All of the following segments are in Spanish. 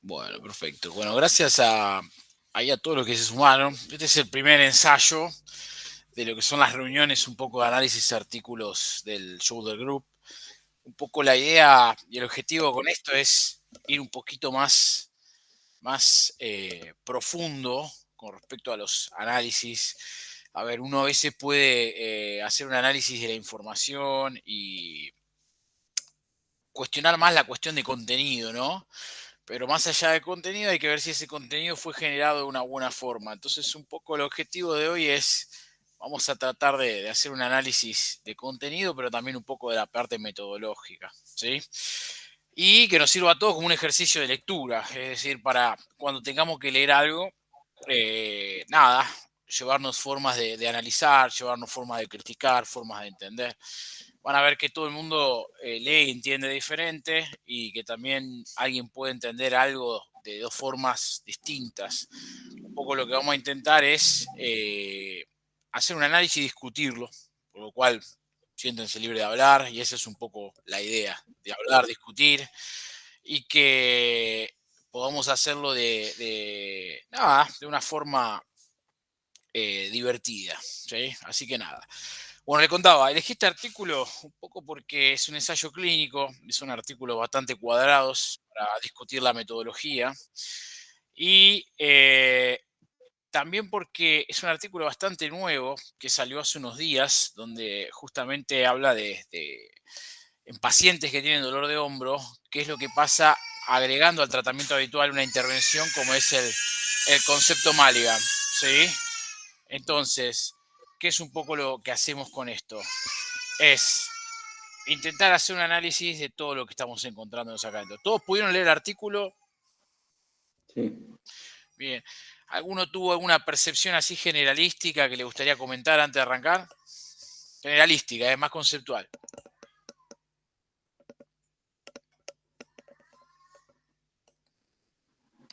Bueno, perfecto. Bueno, gracias ahí a todos los que se sumaron. Este es el primer ensayo de lo que son las reuniones, un poco de análisis de artículos del Shoulder Group. Un poco la idea y el objetivo con esto es ir un poquito más profundo con respecto a los análisis. A ver, uno a veces puede hacer un análisis de la información y cuestionar más la cuestión de contenido, ¿no? Pero más allá del contenido hay que ver si ese contenido fue generado de una buena forma. Entonces, un poco el objetivo de hoy es, vamos a tratar de hacer un análisis de contenido, pero también un poco de la parte metodológica, ¿sí? Y que nos sirva a todos como un ejercicio de lectura, es decir, para cuando tengamos que leer algo, nada, llevarnos formas de analizar, llevarnos formas de criticar, formas de entender. Van a ver que todo el mundo lee y entiende diferente y que también alguien puede entender algo de dos formas distintas. Un poco lo que vamos a intentar es hacer un análisis y discutirlo, por lo cual siéntense libres de hablar y esa es un poco la idea, de hablar, discutir y que podamos hacerlo nada, de una forma divertida, ¿sí? Así que nada. Bueno, le contaba, elegí este artículo un poco porque es un ensayo clínico, son artículos bastante cuadrados para discutir la metodología y también porque es un artículo bastante nuevo que salió hace unos días, donde justamente habla en pacientes que tienen dolor de hombro, qué es lo que pasa agregando al tratamiento habitual una intervención como es el concepto Mulligan, ¿sí? Entonces, ¿qué es un poco lo que hacemos con esto? Es intentar hacer un análisis de todo lo que estamos encontrándonos acá adentro. ¿Todos pudieron leer el artículo? Sí. Bien. ¿Alguno tuvo alguna percepción así generalística que le gustaría comentar antes de arrancar? Generalística, es más conceptual.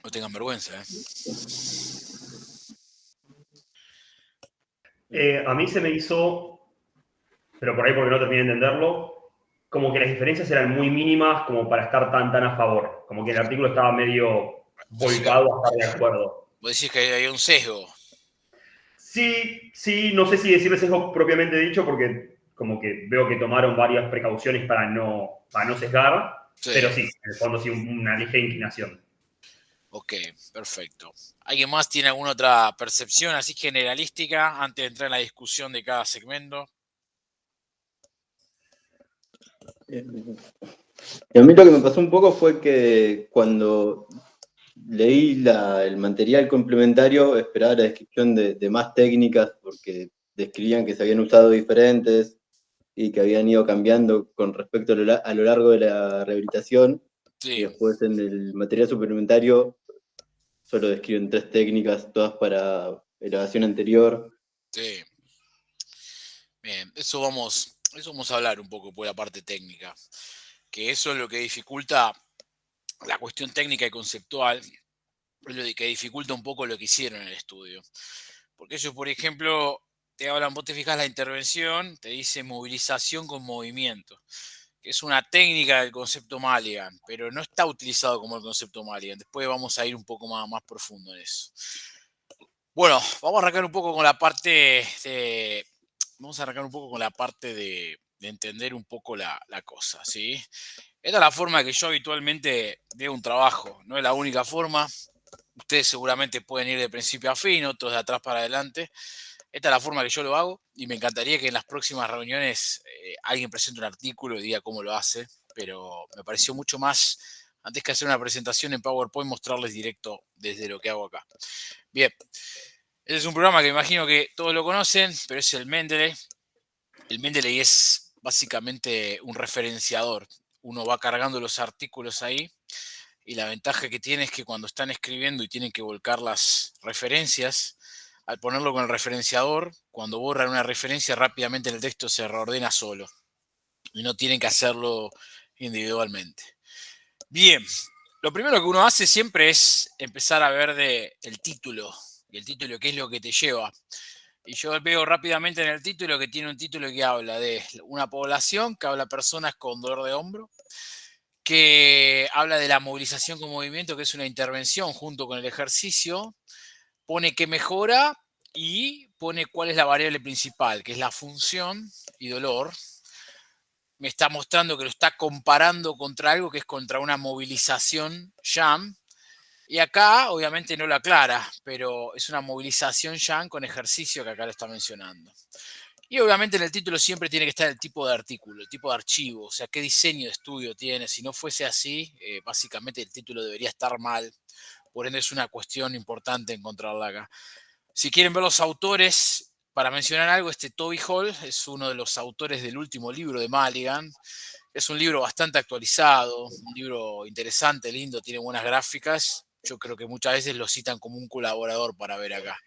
No tengan vergüenza, ¿eh? A mí se me hizo, pero por ahí porque no terminé de entenderlo, como que las diferencias eran muy mínimas como para estar tan a favor. Como que el artículo estaba medio volcado a estar de acuerdo. Vos decís que hay un sesgo. Sí, no sé si decirles sesgo propiamente dicho, porque como que veo que tomaron varias precauciones para no sesgar, pero Sí. sí, en el fondo sí una ligera inclinación. Ok, perfecto. ¿Alguien más tiene alguna otra percepción así generalística antes de entrar en la discusión de cada segmento? Y a mí lo que me pasó un poco fue que cuando leí el material complementario esperaba la descripción de más técnicas porque describían que se habían usado diferentes y que habían ido cambiando con respecto a lo largo de la rehabilitación. Y Sí, después en el material suplementario solo describen 3 técnicas, todas para elevación anterior. sí. Bien, eso vamos a hablar un poco por la parte técnica, que eso es lo que dificulta la cuestión técnica y conceptual, es lo que dificulta un poco lo que hicieron en el estudio. Porque ellos, por ejemplo, te hablan, vos te fijas la intervención, te dice movilización con movimiento, que es una técnica del concepto Mulligan, pero no está utilizado como el concepto Mulligan. Después vamos a ir un poco más profundo en eso. Bueno, vamos a arrancar un poco con la parte de, vamos a arrancar un poco con la parte de entender un poco la cosa, ¿sí? Esta es la forma que yo habitualmente veo un trabajo, no es la única forma. Ustedes seguramente pueden ir de principio a fin, otros de atrás para adelante. Esta es la forma que yo lo hago y me encantaría que en las próximas reuniones alguien presente un artículo y diga cómo lo hace, pero me pareció mucho más, antes que hacer una presentación en PowerPoint, mostrarles directo desde lo que hago acá. Bien, este es un programa que imagino que todos lo conocen, pero es el Mendeley. El Mendeley es básicamente un referenciador. Uno va cargando los artículos ahí y la ventaja que tiene es que cuando están escribiendo y tienen que volcar las referencias, al ponerlo con el referenciador, cuando borran una referencia rápidamente el texto se reordena solo y no tienen que hacerlo individualmente. Bien, lo primero que uno hace siempre es empezar a ver el título, y el título qué es lo que te lleva. Y yo veo rápidamente en el título que tiene un título que habla de una población, que habla personas con dolor de hombro, que habla de la movilización con movimiento, que es una intervención junto con el ejercicio, pone que mejora y pone cuál es la variable principal, que es la función y dolor. Me está mostrando que lo está comparando contra algo que es contra una movilización YAM. Y acá, obviamente, no lo aclara, pero es una movilización YAM con ejercicio que acá lo está mencionando. Y obviamente en el título siempre tiene que estar el tipo de artículo, el tipo de archivo, o sea, qué diseño de estudio tiene. Si no fuese así, básicamente el título debería estar mal. Por ende, es una cuestión importante encontrarla acá. Si quieren ver los autores, para mencionar algo, Toby Hall es uno de los autores del último libro de Maligan. Es un libro bastante actualizado, un libro interesante, lindo, tiene buenas gráficas. Yo creo que muchas veces lo citan como un colaborador para ver acá.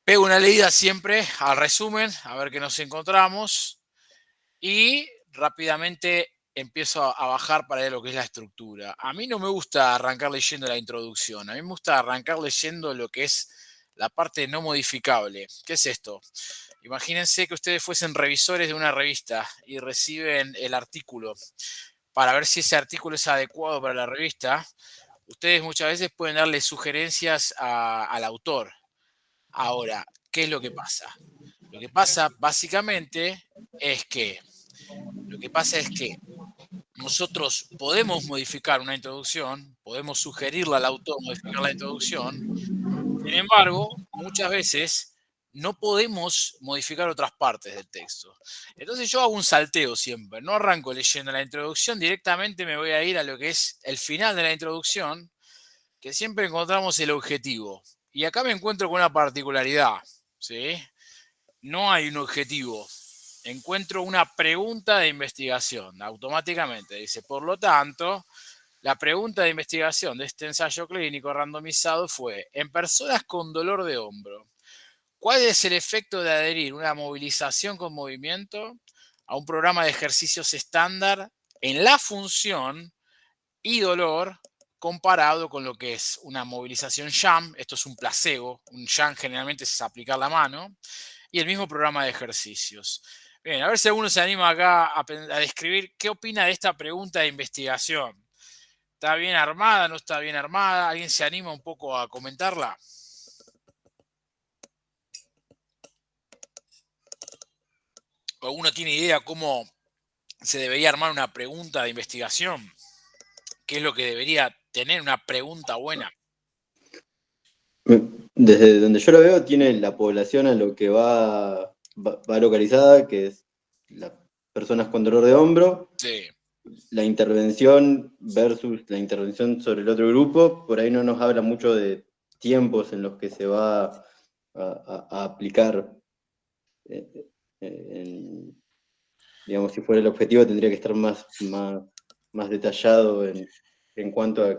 Pego una leída siempre al resumen, a ver qué nos encontramos. Y rápidamente empiezo a bajar para ver lo que es la estructura. A mí no me gusta arrancar leyendo la introducción, a mí me gusta arrancar leyendo lo que es la parte no modificable. ¿Qué es esto? Imagínense que ustedes fuesen revisores de una revista y reciben el artículo. Para ver si ese artículo es adecuado para la revista, ustedes muchas veces pueden darle sugerencias al autor. Ahora, ¿qué es lo que pasa? Lo que pasa básicamente es que nosotros podemos modificar una introducción, podemos sugerirle al autor modificar la introducción. Sin embargo, muchas veces no podemos modificar otras partes del texto. Entonces yo hago un salteo siempre, no arranco leyendo la introducción, directamente me voy a ir a lo que es el final de la introducción, que siempre encontramos el objetivo. Y acá me encuentro con una particularidad, ¿sí? No hay un objetivo. Encuentro una pregunta de investigación. Automáticamente dice, por lo tanto, la pregunta de investigación de este ensayo clínico randomizado fue, en personas con dolor de hombro, ¿cuál es el efecto de adherir una movilización con movimiento a un programa de ejercicios estándar en la función y dolor comparado con lo que es una movilización YAM? Esto es un placebo. Un YAM generalmente es aplicar la mano. Y el mismo programa de ejercicios. Bien, a ver si alguno se anima acá a describir qué opina de esta pregunta de investigación. ¿Está bien armada? ¿No está bien armada? ¿Alguien se anima un poco a comentarla? ¿O alguno tiene idea cómo se debería armar una pregunta de investigación? ¿Qué es lo que debería tener una pregunta buena? Desde donde yo lo veo, tiene la población a lo que va localizada, que es las personas con dolor de hombro, Sí. la intervención versus la intervención sobre el otro grupo. Por ahí no nos habla mucho de tiempos en los que se va a aplicar. Digamos, si fuera el objetivo, tendría que estar más detallado en cuanto a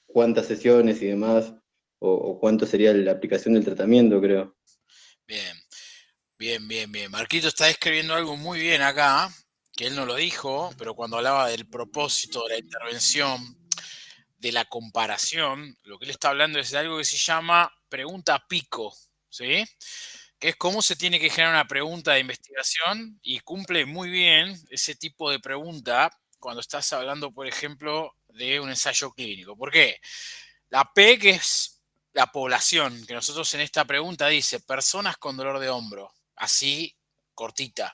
cuántas sesiones y demás, o cuánto sería la aplicación del tratamiento, creo. Bien, bien, bien, bien. Marquito está escribiendo algo muy bien acá, que él no lo dijo, pero cuando hablaba del propósito de la intervención, de la comparación, lo que él está hablando es de algo que se llama pregunta pico, ¿sí? Que es cómo se tiene que generar una pregunta de investigación y cumple muy bien ese tipo de pregunta cuando estás hablando, por ejemplo, de un ensayo clínico. ¿Por qué? La P, que es la población, que nosotros en esta pregunta dice personas con dolor de hombro, así cortita.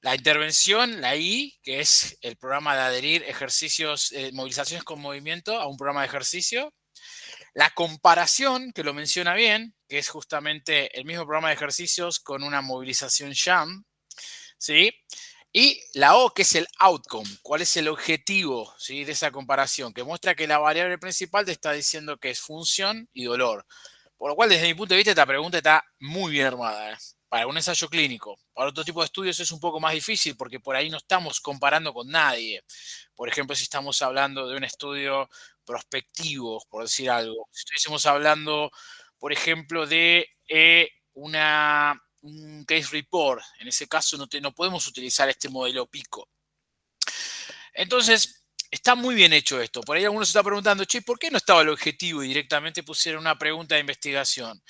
La intervención, la I, que es el programa de adherir ejercicios, movilizaciones con movimiento a un programa de ejercicio. La comparación, que lo menciona bien, que es justamente el mismo programa de ejercicios con una movilización YAM, ¿sí? Y la O, que es el outcome, cuál es el objetivo, ¿sí?, de esa comparación, que muestra que la variable principal te está diciendo que es función y dolor. Por lo cual, desde mi punto de vista, esta pregunta está muy bien armada, ¿eh? Para un ensayo clínico. Para otro tipo de estudios es un poco más difícil porque por ahí no estamos comparando con nadie. Por ejemplo, si estamos hablando de un estudio prospectivo, por decir algo. Si estuviésemos hablando, por ejemplo, de un case report, en ese caso no podemos utilizar este modelo pico. Entonces, está muy bien hecho esto. Por ahí alguno se está preguntando, che, ¿por qué no estaba el objetivo y directamente pusieron una pregunta de investigación?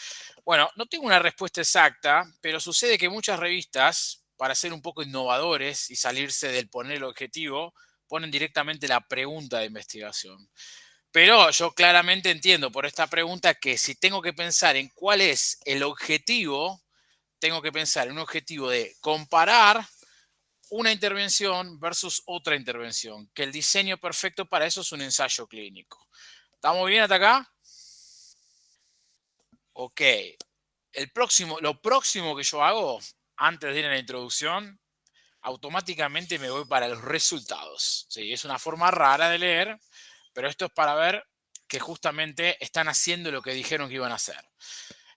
Bueno, no tengo una respuesta exacta, pero sucede que muchas revistas, para ser un poco innovadores y salirse del poner el objetivo, ponen directamente la pregunta de investigación. Pero yo claramente entiendo por esta pregunta que si tengo que pensar en cuál es el objetivo, tengo que pensar en un objetivo de comparar una intervención versus otra intervención, que el diseño perfecto para eso es un ensayo clínico. ¿Estamos bien hasta acá? Ok. Lo próximo que yo hago, antes de ir a la introducción, automáticamente me voy para los resultados. Sí, es una forma rara de leer, pero esto es para ver que justamente están haciendo lo que dijeron que iban a hacer.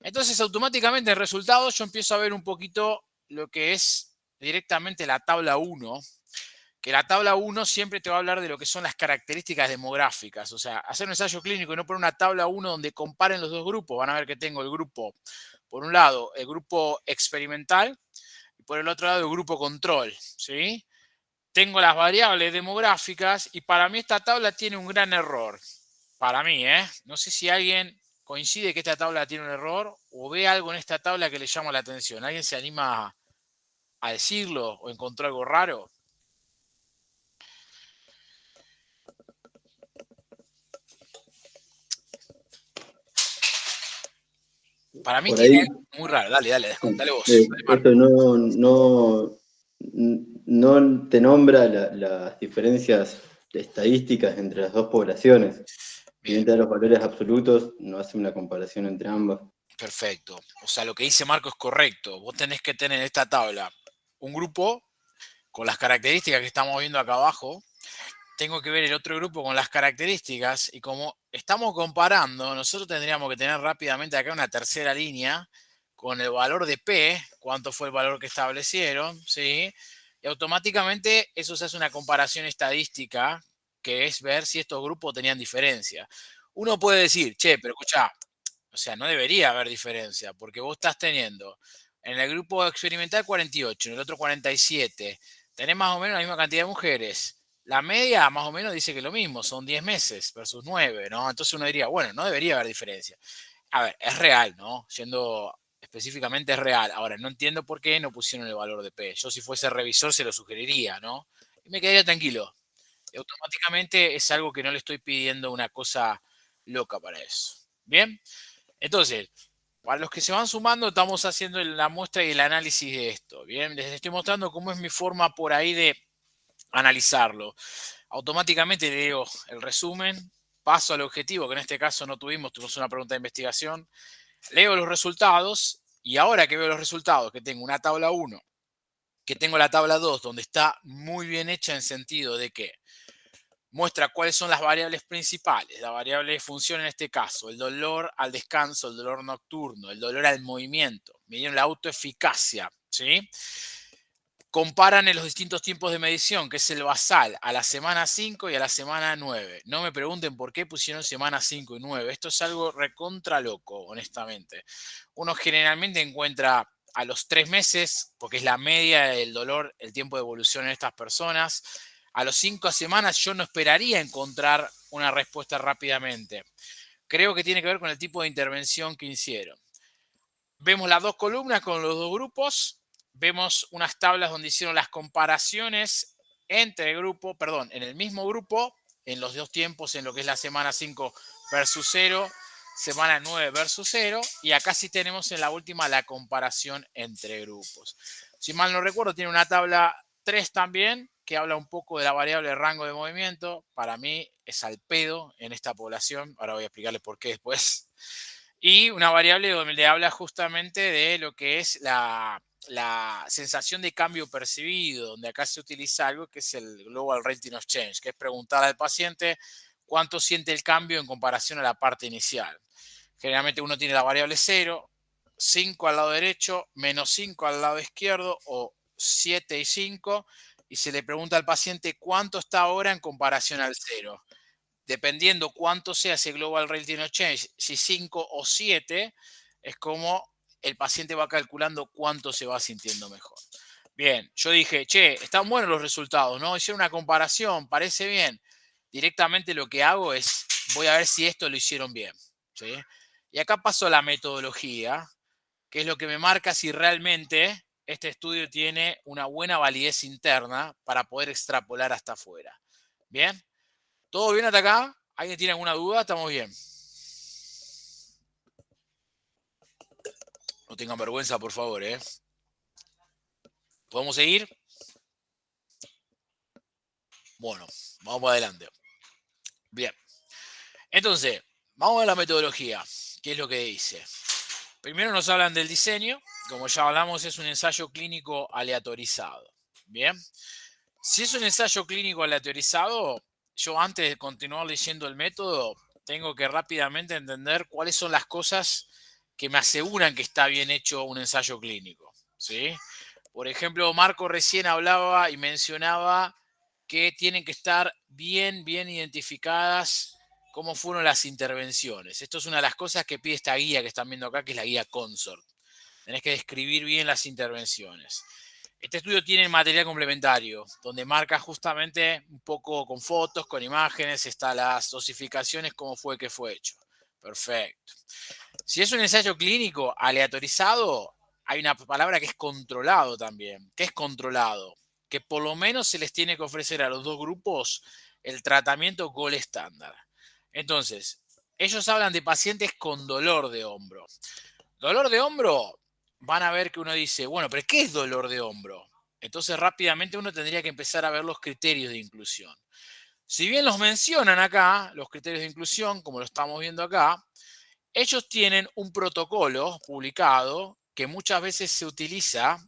Entonces, automáticamente en resultados yo empiezo a ver un poquito lo que es directamente la tabla 1, que la tabla 1 siempre te va a hablar de lo que son las características demográficas. O sea, hacer un ensayo clínico y no poner una tabla 1 donde comparen los dos grupos. Van a ver que tengo el grupo, por un lado, el grupo experimental y por el otro lado el grupo control, ¿sí? Tengo las variables demográficas y para mí esta tabla tiene un gran error. Para mí, ¿eh? No sé si alguien coincide que esta tabla tiene un error o ve algo en esta tabla que le llama la atención. ¿Alguien se anima a decirlo o encontró algo raro? Para mí Por tiene ahí, algo muy raro. Dale, dale, dale vos. Dale, Marco. esto no te nombra las diferencias estadísticas entre las dos poblaciones. Si bien Bien, te da los valores absolutos, no hace una comparación entre ambas. perfecto. O sea, lo que dice Marco es correcto. Vos tenés que tener en esta tabla un grupo con las características que estamos viendo acá abajo. Tengo que ver el otro grupo con las características y como estamos comparando, nosotros tendríamos que tener rápidamente acá una tercera línea con el valor de P, cuánto fue el valor que establecieron, ¿sí? Y automáticamente eso se hace una comparación estadística, que es ver si estos grupos tenían diferencia. Uno puede decir, che, pero escuchá, o sea, no debería haber diferencia, porque vos estás teniendo en el grupo experimental 48, en el otro 47, tenés más o menos la misma cantidad de mujeres. La media más o menos dice que lo mismo, son 10 meses versus 9, ¿no? Entonces uno diría, bueno, no debería haber diferencia. A ver, es real, ¿no? Yendo específicamente es real. Ahora, no entiendo por qué no pusieron el valor de P. Yo si fuese revisor se lo sugeriría, ¿no? Y me quedaría tranquilo. Y automáticamente es algo que no le estoy pidiendo una cosa loca para eso. Bien, entonces, para los que se van sumando, estamos haciendo la muestra y el análisis de esto. Bien, les estoy mostrando cómo es mi forma por ahí de analizarlo. Automáticamente le digo el resumen, paso al objetivo, que en este caso no tuvimos una pregunta de investigación, leo los resultados y ahora que veo los resultados, que tengo una tabla 1, que tengo la tabla 2, donde está muy bien hecha en sentido de que muestra cuáles son las variables principales. La variable de función en este caso, el dolor al descanso, el dolor nocturno, el dolor al movimiento. Me dieron la autoeficacia, ¿sí? Comparan en los distintos tiempos de medición, que es el basal, a la semana 5 y a la semana 9. No me pregunten por qué pusieron semana 5 y 9. Esto es algo recontra loco, honestamente. Uno generalmente encuentra a los 3 meses, porque es la media del dolor, el tiempo de evolución en estas personas. A los 5 semanas yo no esperaría encontrar una respuesta rápidamente. Creo que tiene que ver con el tipo de intervención que hicieron. Vemos las dos columnas con los dos grupos. Vemos unas tablas donde hicieron las comparaciones entre grupo, perdón, en el mismo grupo, en los dos tiempos, en lo que es la semana 5 versus 0, semana 9 versus 0, y acá sí tenemos en la última la comparación entre grupos. Si mal no recuerdo, tiene una tabla 3 también, que habla un poco de la variable rango de movimiento. Para mí es al pedo en esta población. Ahora voy a explicarles por qué después. Y una variable donde habla justamente de lo que es la sensación de cambio percibido, donde acá se utiliza algo que es el Global Rating of Change, que es preguntar al paciente cuánto siente el cambio en comparación a la parte inicial. Generalmente uno tiene la variable 0, 5 al lado derecho, menos 5 al lado izquierdo o 7 y 5, y se le pregunta al paciente cuánto está ahora en comparación al 0. Dependiendo cuánto sea ese Global Rating of Change, si 5 o 7, es como el paciente va calculando cuánto se va sintiendo mejor. Bien, yo dije, che, están buenos los resultados, ¿no? Hicieron una comparación, parece bien. Directamente lo que hago es, voy a ver si esto lo hicieron bien, ¿sí? Y acá paso a la metodología, que es lo que me marca si realmente este estudio tiene una buena validez interna para poder extrapolar hasta afuera. ¿Bien? ¿Todo bien hasta acá? ¿Alguien tiene alguna duda? ¿Estamos bien? No tengan vergüenza, por favor, ¿eh? ¿Podemos seguir? Bueno, vamos para adelante. Bien. Entonces, vamos a la metodología. ¿Qué es lo que dice? Primero nos hablan del diseño. Como ya hablamos, es un ensayo clínico aleatorizado. Bien. Si es un ensayo clínico aleatorizado, yo antes de continuar leyendo el método, tengo que rápidamente entender cuáles son las cosas que me aseguran que está bien hecho un ensayo clínico, ¿sí? Por ejemplo, Marco recién hablaba y mencionaba que tienen que estar bien identificadas cómo fueron las intervenciones. Esto es una de las cosas que pide esta guía que están viendo acá, que es la guía Consort. Tenés que describir bien las intervenciones. Este estudio tiene material complementario, donde marca justamente un poco con fotos, con imágenes, está las dosificaciones, cómo fue que fue hecho. Perfecto. Si es un ensayo clínico aleatorizado, hay una palabra que es controlado también. ¿Qué es controlado? Que por lo menos se les tiene que ofrecer a los dos grupos el tratamiento gold estándar. Entonces, ellos hablan de pacientes con dolor de hombro. Dolor de hombro, van a ver que uno dice, bueno, pero ¿qué es dolor de hombro? Entonces rápidamente uno tendría que empezar a ver los criterios de inclusión. Si bien los mencionan acá, los criterios de inclusión, como lo estamos viendo acá, ellos tienen un protocolo publicado que muchas veces se utiliza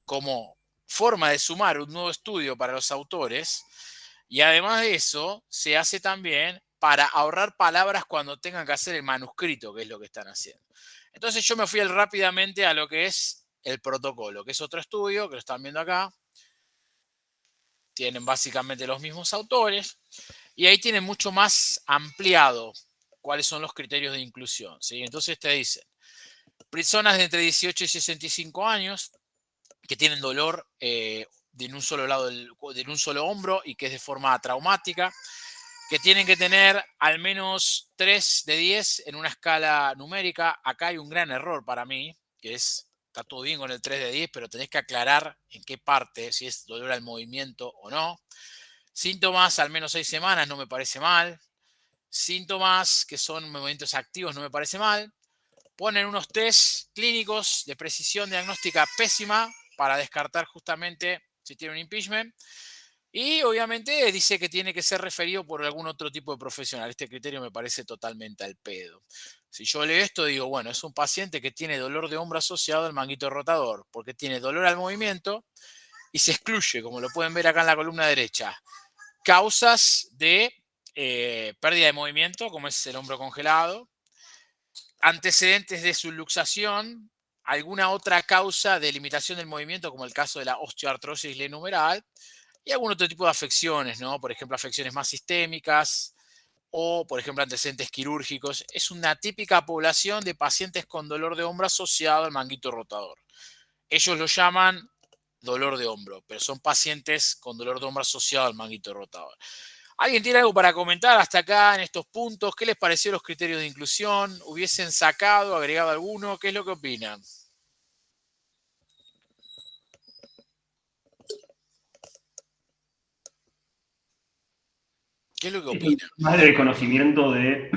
como forma de sumar un nuevo estudio para los autores y además de eso se hace también para ahorrar palabras cuando tengan que hacer el manuscrito, que es lo que están haciendo. Entonces yo me fui rápidamente a lo que es el protocolo, que es otro estudio, que lo están viendo acá. Tienen básicamente los mismos autores y ahí tienen mucho más ampliado cuáles son los criterios de inclusión, ¿sí? Entonces te dicen, personas de entre 18 y 65 años que tienen dolor de un solo lado, de un solo hombro y que es de forma traumática, que tienen que tener al menos 3 de 10 en una escala numérica. Acá hay un gran error para mí, que es, está todo bien con el 3 de 10, pero tenés que aclarar en qué parte, si es dolor al movimiento o no. Síntomas al menos 6 semanas no me parece mal. Síntomas que son movimientos activos no me parece mal. Ponen unos test clínicos de precisión diagnóstica pésima para descartar justamente si tiene un impeachment. Y obviamente dice que tiene que ser referido por algún otro tipo de profesional. Este criterio me parece totalmente al pedo. Si yo leo esto, digo, bueno, es un paciente que tiene dolor de hombro asociado al manguito rotador, porque tiene dolor al movimiento y se excluye, como lo pueden ver acá en la columna derecha, causas de pérdida de movimiento, como es el hombro congelado, antecedentes de subluxación, alguna otra causa de limitación del movimiento, como el caso de la osteoartrosis lenumeral, y algún otro tipo de afecciones, ¿no? Por ejemplo, afecciones más sistémicas o, por ejemplo, antecedentes quirúrgicos. Es una típica población de pacientes con dolor de hombro asociado al manguito rotador. Ellos lo llaman dolor de hombro, pero son pacientes con dolor de hombro asociado al manguito rotador. ¿Alguien tiene algo para comentar hasta acá en estos puntos? ¿Qué les pareció los criterios de inclusión? ¿Hubiesen sacado, agregado alguno? ¿Qué es lo que opinan? ¿Qué es lo que Esto opinan? más del conocimiento del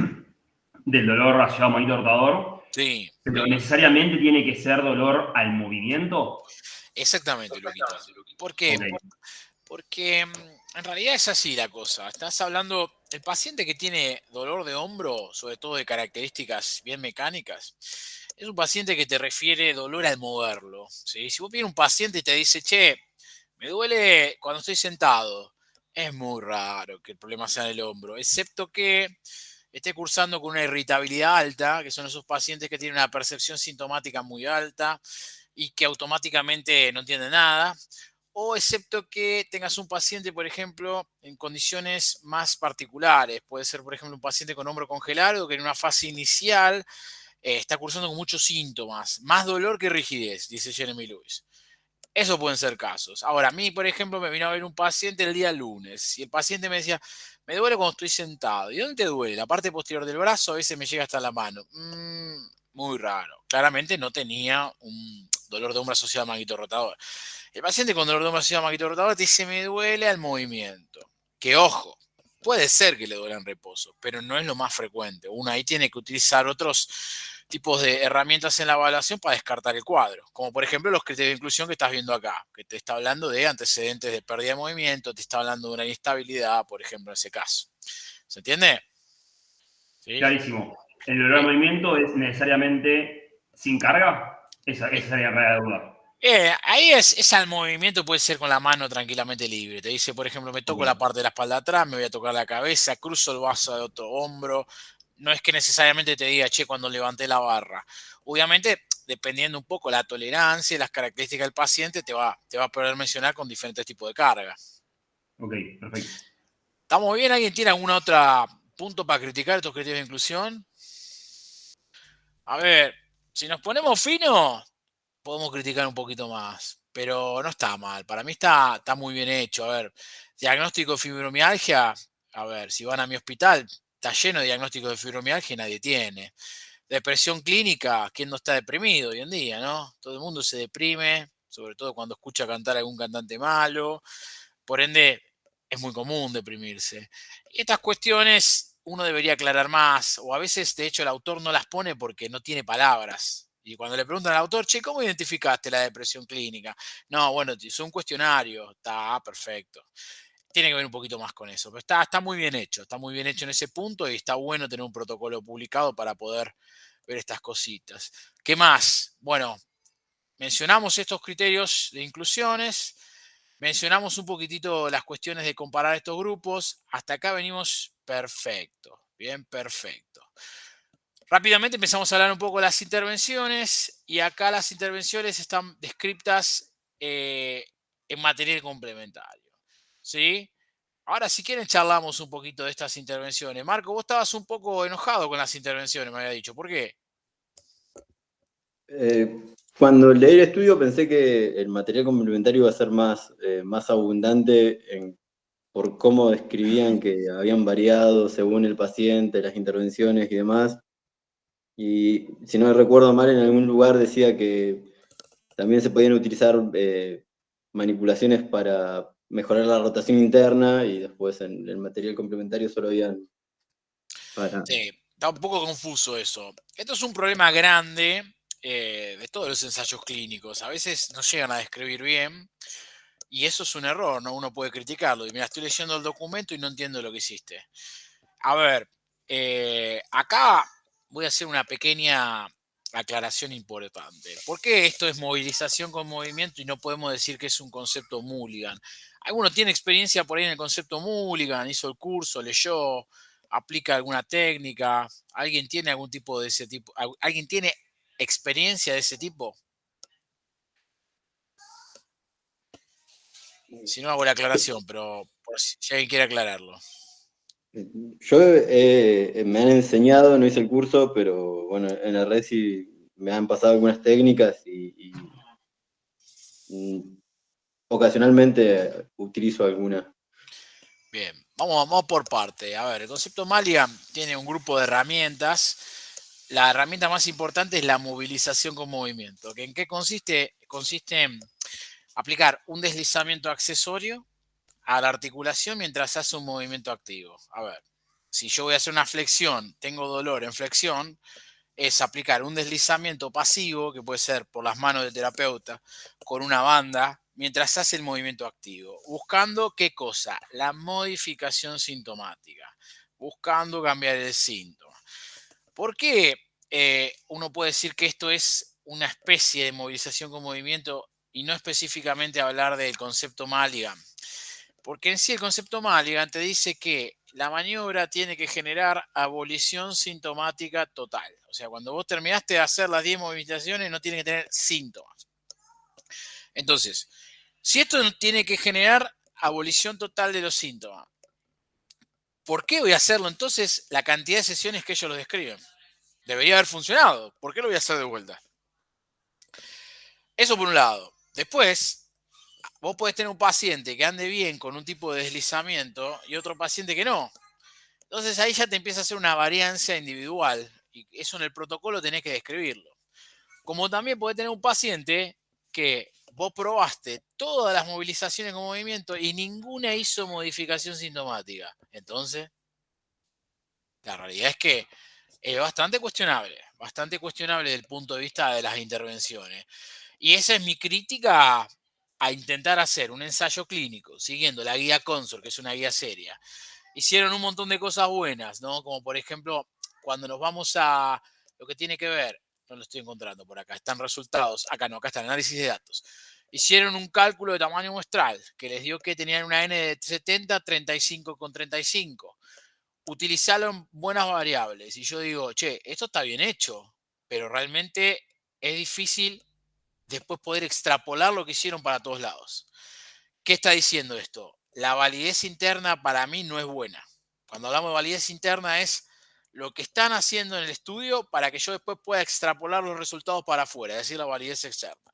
dolor asociado al manguito rotador, Sí, pero necesariamente tiene que ser dolor al movimiento. exactamente, Luquita. ¿Por qué? Ok. Porque en realidad es así la cosa. Estás hablando, el paciente que tiene dolor de hombro, sobre todo de características bien mecánicas, es un paciente que te refiere dolor al moverlo, ¿sí? Si vos vienes un paciente y te dice, che, me duele cuando estoy sentado, es muy raro que el problema sea en el hombro, excepto que esté cursando con una irritabilidad alta, que son esos pacientes que tienen una percepción sintomática muy alta y que automáticamente no entienden nada, o excepto que tengas un paciente, por ejemplo, en condiciones más particulares. Puede ser, por ejemplo, un paciente con hombro congelado que en una fase inicial está cursando con muchos síntomas, más dolor que rigidez, dice Jeremy Lewis. Esos pueden ser casos. Ahora, a mí, por ejemplo, me vino a ver un paciente el día lunes y el paciente me decía, me duele cuando estoy sentado. ¿Y dónde te duele? La parte posterior del brazo, a veces me llega hasta la mano. Muy raro. Claramente no tenía un dolor de hombro asociado al manguito rotador. El paciente con dolor de hombro asociado al manguito rotador te dice, me duele al movimiento. Que ojo, Puede ser que le duela en reposo, pero no es lo más frecuente. Uno ahí tiene que utilizar otros tipos de herramientas en la evaluación para descartar el cuadro, como por ejemplo los criterios de inclusión que estás viendo acá, que te está hablando de antecedentes de pérdida de movimiento, te está hablando de una instabilidad, por ejemplo, en ese caso. ¿Se entiende? ¿Sí? Clarísimo. ¿El dolor de movimiento es necesariamente sin carga? Esa sería la duda. Ahí es al movimiento, puede ser con la mano tranquilamente libre. Te dice, por ejemplo, me toco Ok. la parte de la espalda atrás, me voy a tocar la cabeza, cruzo el vaso de otro hombro. No es que necesariamente te diga, che, cuando levanté la barra. Obviamente, dependiendo un poco la tolerancia y las características del paciente, te va a poder mencionar con diferentes tipos de carga. Ok, perfecto. ¿Estamos bien? ¿Alguien tiene algún otro punto para criticar estos criterios de inclusión? A ver, si nos ponemos finos, podemos criticar un poquito más, pero no está mal. Para mí está muy bien hecho. A ver, diagnóstico de fibromialgia, a ver, si van a mi hospital, está lleno de diagnósticos de fibromialgia y nadie tiene. Depresión clínica, ¿quién no está deprimido hoy en día, no? Todo el mundo se deprime, sobre todo cuando escucha cantar a algún cantante malo. Por ende, es muy común deprimirse. Y estas cuestiones uno debería aclarar más, o a veces, de hecho, el autor no las pone porque no tiene palabras. Y cuando le preguntan al autor, che, ¿cómo identificaste la depresión clínica? No, bueno, hizo un cuestionario, está perfecto. Tiene que ver un poquito más con eso, pero está muy bien hecho en ese punto y está bueno tener un protocolo publicado para poder ver estas cositas. ¿Qué más? Bueno, mencionamos estos criterios de inclusiones, mencionamos un poquitito las cuestiones de comparar estos grupos. Hasta acá venimos perfecto, bien, perfecto. Rápidamente empezamos a hablar un poco de las intervenciones y acá las intervenciones están descritas en material complementario. ¿Sí? Ahora, si quieren, charlamos un poquito de estas intervenciones. Marco, vos estabas un poco enojado con las intervenciones, me había dicho. ¿Por qué? Cuando leí el estudio pensé que el material complementario iba a ser más abundante por cómo describían que habían variado según el paciente, las intervenciones y demás. Y si no me recuerdo mal, en algún lugar decía que también se podían utilizar manipulaciones para mejorar la rotación interna y después en el material complementario solo habían para... Sí, está un poco confuso eso. Esto es un problema grande de todos los ensayos clínicos. A veces no llegan a describir bien y eso es un error, ¿no? Uno puede criticarlo. Y mira, estoy leyendo el documento y no entiendo lo que hiciste. A ver, acá voy a hacer una pequeña aclaración importante. ¿Por qué esto es movilización con movimiento y no podemos decir que es un concepto Mulligan? ¿Alguno tiene experiencia por ahí en el concepto Mulligan? ¿Hizo el curso, leyó, aplica alguna técnica? ¿Alguien tiene algún tipo de ese tipo? ¿Alguien tiene experiencia de ese tipo? Si no, hago la aclaración, pero por si alguien quiere aclararlo. Yo me han enseñado, no hice el curso, pero bueno, en la red sí me han pasado algunas técnicas y ocasionalmente utilizo alguna. Bien, vamos por parte. A ver, el concepto Mulligan tiene un grupo de herramientas. La herramienta más importante es la movilización con movimiento. ¿En qué consiste? Consiste en aplicar un deslizamiento accesorio a la articulación mientras hace un movimiento activo. A ver, si yo voy a hacer una flexión, tengo dolor en flexión, es aplicar un deslizamiento pasivo, que puede ser por las manos del terapeuta, con una banda, mientras hace el movimiento activo. Buscando qué cosa? La modificación sintomática. Buscando cambiar el síntoma. ¿Por qué uno puede decir que esto es una especie de movilización con movimiento y no específicamente hablar del concepto Mulligan? Porque en sí el concepto Mulligan te dice que la maniobra tiene que generar abolición sintomática total. O sea, cuando vos terminaste de hacer las 10 movilizaciones no tiene que tener síntomas. Entonces, si esto no tiene que generar abolición total de los síntomas, ¿por qué voy a hacerlo entonces la cantidad de sesiones que ellos lo describen? Debería haber funcionado. ¿Por qué lo voy a hacer de vuelta? Eso por un lado. Después, vos podés tener un paciente que ande bien con un tipo de deslizamiento y otro paciente que no. Entonces ahí ya te empieza a hacer una variancia individual y eso en el protocolo tenés que describirlo. Como también podés tener un paciente que vos probaste todas las movilizaciones con movimiento y ninguna hizo modificación sintomática. Entonces, la realidad es que es bastante cuestionable desde el punto de vista de las intervenciones. Y esa es mi crítica a intentar hacer un ensayo clínico siguiendo la guía Consort, que es una guía seria. Hicieron un montón de cosas buenas, ¿no? Como por ejemplo, cuando nos vamos a lo que tiene que ver, no lo estoy encontrando por acá, están resultados, acá no, acá está el análisis de datos. Hicieron un cálculo de tamaño muestral que les dio que tenían una N de 70, 35,35. Utilizaron buenas variables. Y yo digo, che, esto está bien hecho, pero realmente es difícil después poder extrapolar lo que hicieron para todos lados. ¿Qué está diciendo esto? La validez interna para mí no es buena. Cuando hablamos de validez interna es lo que están haciendo en el estudio para que yo después pueda extrapolar los resultados para afuera, es decir, la validez externa.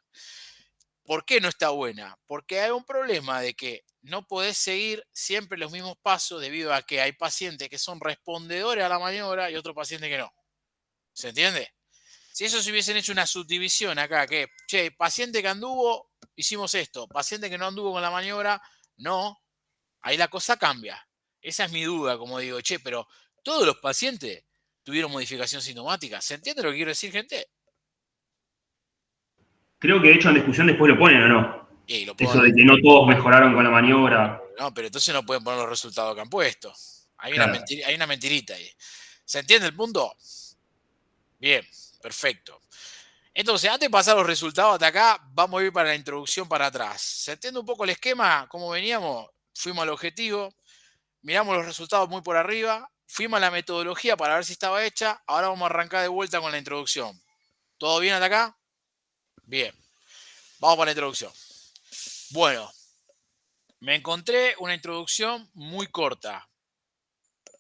¿Por qué no está buena? Porque hay un problema de que no podés seguir siempre los mismos pasos debido a que hay pacientes que son respondedores a la maniobra y otros pacientes que no. ¿Se entiende? Si eso se hubiesen hecho una subdivisión acá, que, che, paciente que anduvo, hicimos esto, paciente que no anduvo con la maniobra, no, ahí la cosa cambia. Esa es mi duda, como digo, che, pero todos los pacientes tuvieron modificación sintomática. ¿Se entiende lo que quiero decir, gente? Creo que de hecho en discusión después lo ponen, ¿o no? Y lo Eso de ponen, que no todos mejoraron con la maniobra. no, pero entonces no pueden poner los resultados que han puesto. Claro. Hay una mentirita ahí. ¿Se entiende el punto? Bien, perfecto. Entonces, antes de pasar los resultados hasta acá, vamos a ir para la introducción para atrás. ¿Se entiende un poco el esquema? ¿Cómo veníamos? Fuimos al objetivo, miramos los resultados muy por arriba, fuimos a la metodología para ver si estaba hecha, ahora vamos a arrancar de vuelta con la introducción. ¿Todo bien hasta acá? Bien. Vamos para la introducción. Bueno, me encontré una introducción muy corta.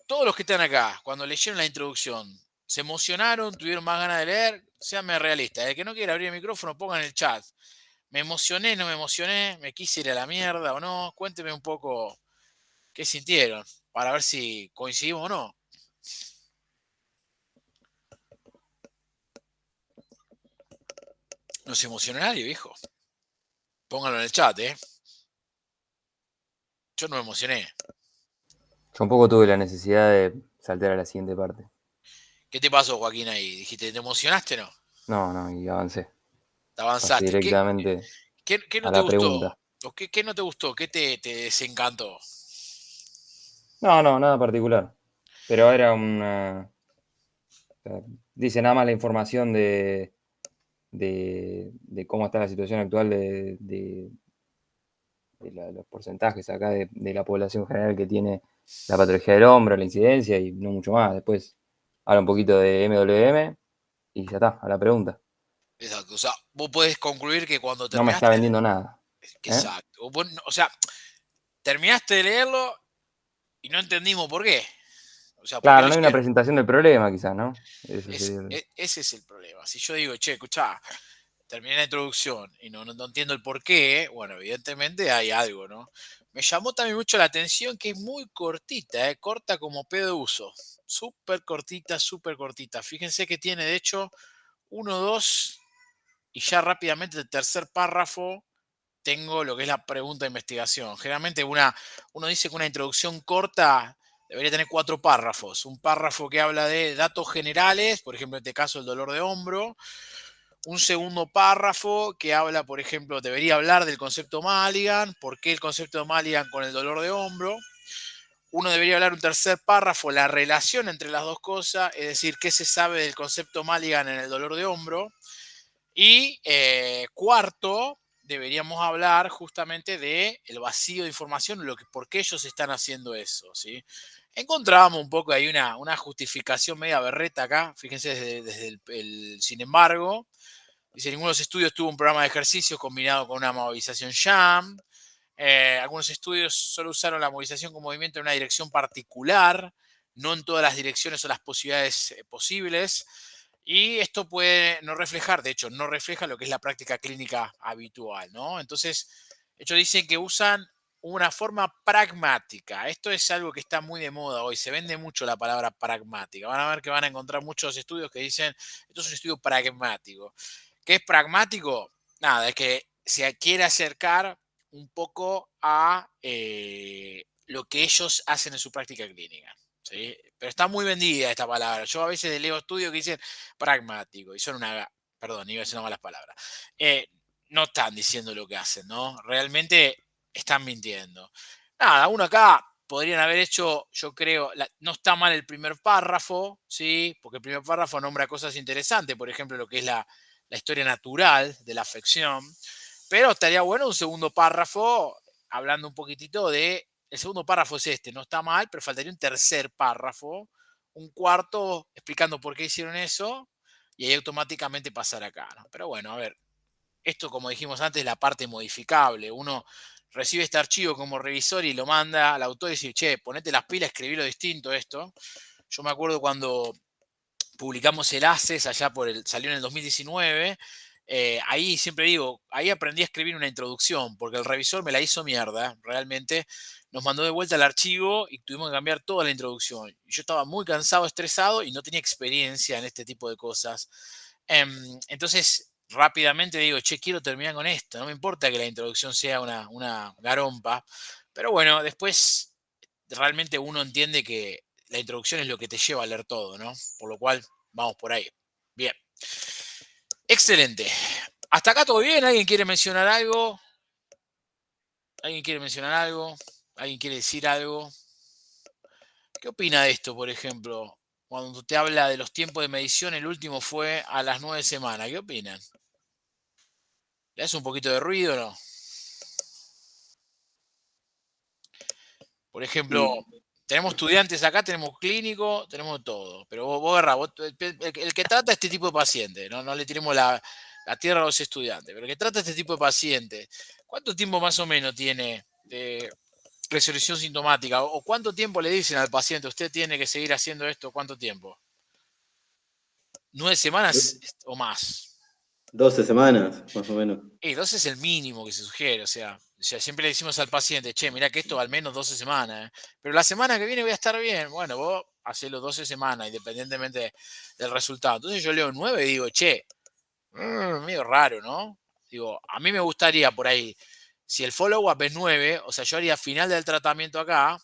Todos los que están acá, cuando leyeron la introducción, ¿se emocionaron? ¿Tuvieron más ganas de leer? Seanme realistas. El que no quiera abrir el micrófono, ponga en el chat. ¿Me emocioné, no me emocioné? ¿Me quise ir a la mierda o no? Cuéntenme un poco qué sintieron para ver si coincidimos o no. No se emocionó nadie, viejo. Pónganlo en el chat, ¿eh? Yo no me emocioné. Yo un poco tuve la necesidad de saltar a la siguiente parte. ¿Qué te pasó, Joaquín, ahí? ¿Dijiste, te emocionaste o no? No, y avancé. Te Pasé avanzaste. directamente ¿Qué no a te la gustó? pregunta. ¿O qué no te gustó? ¿Qué te desencantó? No, nada particular. Pero era una... o sea, dice nada más la información de cómo está la situación actual de los porcentajes acá de la población general que tiene la patología del hombro, la incidencia y no mucho más. Después habla un poquito de MWM y ya está, a la pregunta. Exacto. O sea, vos podés concluir que cuando No me está terminaste. vendiendo nada. ¿Eh? Exacto. O sea, terminaste de leerlo y no entendimos por qué. O sea, ¿por qué Claro, lo no hay una hicieron? presentación del problema, quizás, ¿no? Eso sería. Ese es el problema. Si yo digo, che, escuchá, terminé la introducción y no entiendo el por qué, bueno, evidentemente hay algo, ¿no? Me llamó también mucho la atención que es muy cortita, corta como pedo de uso. Súper cortita, súper cortita. Fíjense que tiene, de hecho, uno, dos, y ya rápidamente el tercer párrafo tengo lo que es la pregunta de investigación. Generalmente uno dice que una introducción corta debería tener 4 párrafos. Un párrafo que habla de datos generales, por ejemplo, en este caso el dolor de hombro. Un segundo párrafo que habla, por ejemplo, debería hablar del concepto Mulligan, por qué el concepto de Mulligan con el dolor de hombro. Uno debería hablar un tercer párrafo, la relación entre las dos cosas, es decir, qué se sabe del concepto Mulligan en el dolor de hombro. Y cuarto, deberíamos hablar justamente del vacío de información, por qué ellos están haciendo eso, ¿sí? Encontramos un poco ahí una justificación media berreta acá, fíjense desde sin embargo, dice, ninguno de los estudios tuvo un programa de ejercicio combinado con una movilización sham. Algunos estudios solo usaron la movilización con movimiento en una dirección particular, no en todas las direcciones o las posibilidades posibles. Y esto puede no reflejar, de hecho, no refleja lo que es la práctica clínica habitual, ¿no? Entonces, ellos dicen que usan una forma pragmática. Esto es algo que está muy de moda hoy. Se vende mucho la palabra pragmática. Van a ver que van a encontrar muchos estudios que dicen, esto es un estudio pragmático. ¿Qué es pragmático? Nada, es que se quiere acercar un poco a lo que ellos hacen en su práctica clínica. ¿Sí? Pero está muy vendida esta palabra. Yo a veces leo estudios que dicen pragmático y son una... Perdón, iba a decir una malas palabras. No están diciendo lo que hacen, ¿no? Realmente están mintiendo. Nada, uno acá podrían haber hecho, yo creo, no está mal el primer párrafo, ¿sí? Porque el primer párrafo nombra cosas interesantes, por ejemplo, lo que es la historia natural de la afección, pero estaría bueno un segundo párrafo hablando un poquitito de, el segundo párrafo es este, no está mal, pero faltaría un tercer párrafo, un cuarto explicando por qué hicieron eso y ahí automáticamente pasar acá, ¿no? Pero bueno, a ver, esto como dijimos antes es la parte modificable, uno recibe este archivo como revisor y lo manda al autor y dice, che, ponete las pilas, escribí lo distinto esto. Yo me acuerdo cuando publicamos el ACES, salió en el 2019, ahí siempre digo, ahí aprendí a escribir una introducción, porque el revisor me la hizo mierda, realmente, nos mandó de vuelta el archivo y tuvimos que cambiar toda la introducción. Y yo estaba muy cansado, estresado y no tenía experiencia en este tipo de cosas. Entonces, rápidamente digo, che, quiero terminar con esto, no me importa que la introducción sea una garompa, pero bueno, después realmente uno entiende que la introducción es lo que te lleva a leer todo, ¿no? Por lo cual, vamos por ahí. Bien. Excelente. ¿Hasta acá todo bien? ¿Alguien quiere mencionar algo? ¿Alguien quiere mencionar algo? ¿Alguien quiere decir algo? ¿Qué opina de esto, por ejemplo? Cuando te habla de los tiempos de medición, el último fue a las 9 semanas. ¿Qué opinan? ¿Le hace un poquito de ruido o no? Por ejemplo, tenemos estudiantes acá, tenemos clínico, tenemos todo. Pero vos el que trata este tipo de pacientes, no le tiremos la tierra a los estudiantes, pero el que trata este tipo de pacientes, ¿cuánto tiempo más o menos tiene de resolución sintomática? ¿O cuánto tiempo le dicen al paciente, usted tiene que seguir haciendo esto? ¿Cuánto tiempo? ¿9 semanas o más? 12 semanas, más o menos. Y 12 es el mínimo que se sugiere, o sea, siempre le decimos al paciente, che, mirá que esto va al menos 12 semanas, pero la semana que viene voy a estar bien. Bueno, vos hacelo 12 semanas, independientemente del resultado. Entonces yo leo 9 y digo, che, medio raro, ¿no? Digo, a mí me gustaría por ahí, si el follow-up es 9, o sea, yo haría final del tratamiento acá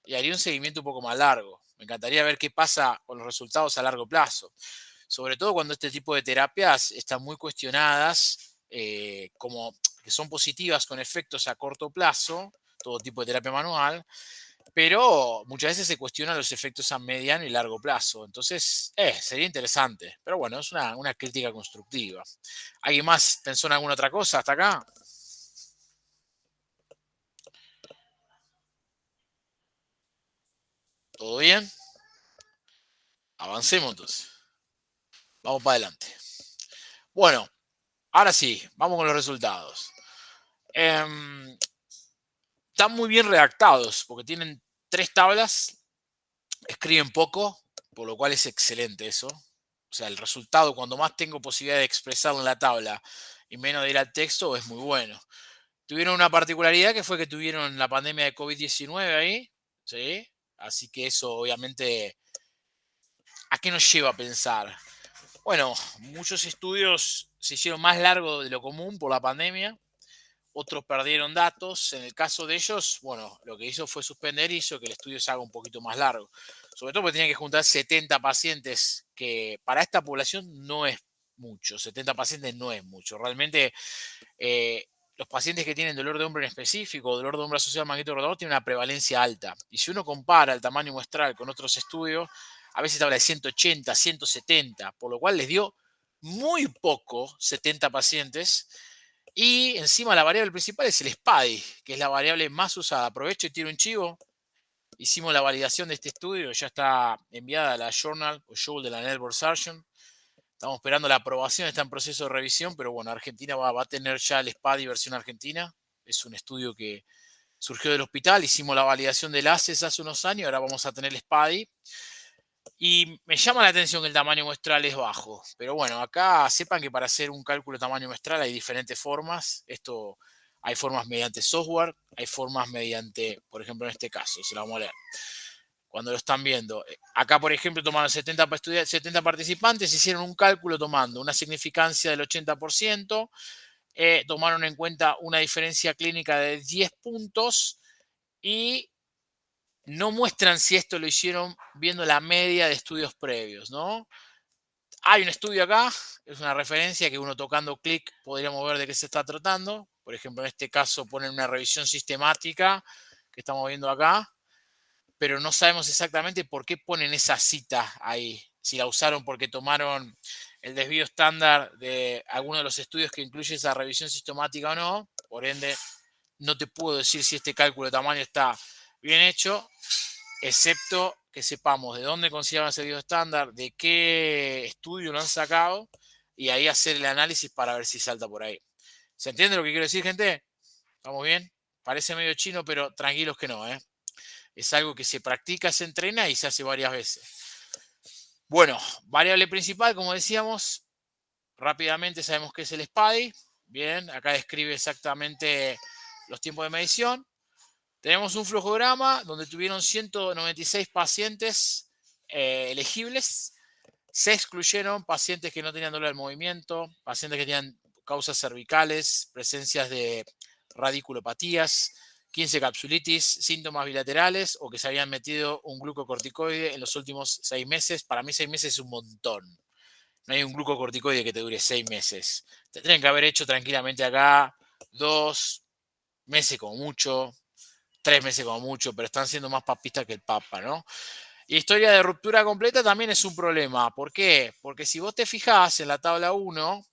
y haría un seguimiento un poco más largo. Me encantaría ver qué pasa con los resultados a largo plazo. Sobre todo cuando este tipo de terapias están muy cuestionadas, como que son positivas con efectos a corto plazo, todo tipo de terapia manual, pero muchas veces se cuestionan los efectos a mediano y largo plazo. Entonces, sería interesante. Pero bueno, es una crítica constructiva. ¿Alguien más pensó en alguna otra cosa hasta acá? ¿Todo bien? Avancemos entonces. Vamos para adelante. Bueno, ahora sí, vamos con los resultados. Están muy bien redactados porque tienen 3 tablas, escriben poco, por lo cual es excelente eso. O sea, el resultado, cuando más tengo posibilidad de expresarlo en la tabla y menos de ir al texto, es muy bueno. Tuvieron una particularidad que fue que tuvieron la pandemia de COVID-19 ahí, ¿sí? Así que eso obviamente, ¿a qué nos lleva a pensar? Bueno, muchos estudios se hicieron más largos de lo común por la pandemia. Otros perdieron datos. En el caso de ellos, bueno, lo que hizo fue suspender y hizo que el estudio se haga un poquito más largo. Sobre todo porque tenían que juntar 70 pacientes, que para esta población no es mucho. 70 pacientes no es mucho. Realmente, los pacientes que tienen dolor de hombro en específico, dolor de hombro asociado al magneto rotador, tienen una prevalencia alta. Y si uno compara el tamaño muestral con otros estudios, a veces habla de 180, 170, por lo cual les dio muy poco, 70 pacientes. Y encima la variable principal es el SPADI, que es la variable más usada. Aprovecho y tiro un chivo. Hicimos la validación de este estudio, ya está enviada a la Journal o Journal de la Nelbor Sargent. Estamos esperando la aprobación, está en proceso de revisión, pero bueno, Argentina va a tener ya el SPADI versión argentina. Es un estudio que surgió del hospital, hicimos la validación del ACES hace unos años, ahora vamos a tener el SPADI. Y me llama la atención que el tamaño muestral es bajo. Pero bueno, acá sepan que para hacer un cálculo de tamaño muestral hay diferentes formas. Esto hay formas mediante software, hay formas mediante, por ejemplo, en este caso, se lo vamos a leer. Cuando lo están viendo. Acá, por ejemplo, tomaron 70 participantes, hicieron un cálculo tomando una significancia del 80%, tomaron en cuenta una diferencia clínica de 10 puntos y no muestran si esto lo hicieron viendo la media de estudios previos, ¿no? Hay un estudio acá, es una referencia que uno tocando clic podríamos ver de qué se está tratando. Por ejemplo, en este caso ponen una revisión sistemática que estamos viendo acá, pero no sabemos exactamente por qué ponen esa cita ahí. Si la usaron porque tomaron el desvío estándar de alguno de los estudios que incluye esa revisión sistemática o no. Por ende, no te puedo decir si este cálculo de tamaño está bien hecho, excepto que sepamos de dónde consideran ese desvío estándar, de qué estudio lo han sacado, y ahí hacer el análisis para ver si salta por ahí. ¿Se entiende lo que quiero decir, gente? ¿Estamos bien? Parece medio chino, pero tranquilos que no, ¿eh? Es algo que se practica, se entrena y se hace varias veces. Bueno, variable principal, como decíamos, rápidamente sabemos que es el SPADI. Bien, acá describe exactamente los tiempos de medición. Tenemos un flujograma donde tuvieron 196 pacientes elegibles. Se excluyeron pacientes que no tenían dolor del movimiento, pacientes que tenían causas cervicales, presencias de radiculopatías, 15 capsulitis, síntomas bilaterales o que se habían metido un glucocorticoide en los últimos 6 meses. Para mí 6 meses es un montón. No hay un glucocorticoide que te dure 6 meses. Tendrían que haber hecho tranquilamente acá 2 meses como mucho, 3 meses como mucho, pero están siendo más papistas que el papa, ¿no? Y historia de ruptura completa también es un problema. ¿Por qué? Porque si vos te fijás en la tabla 1,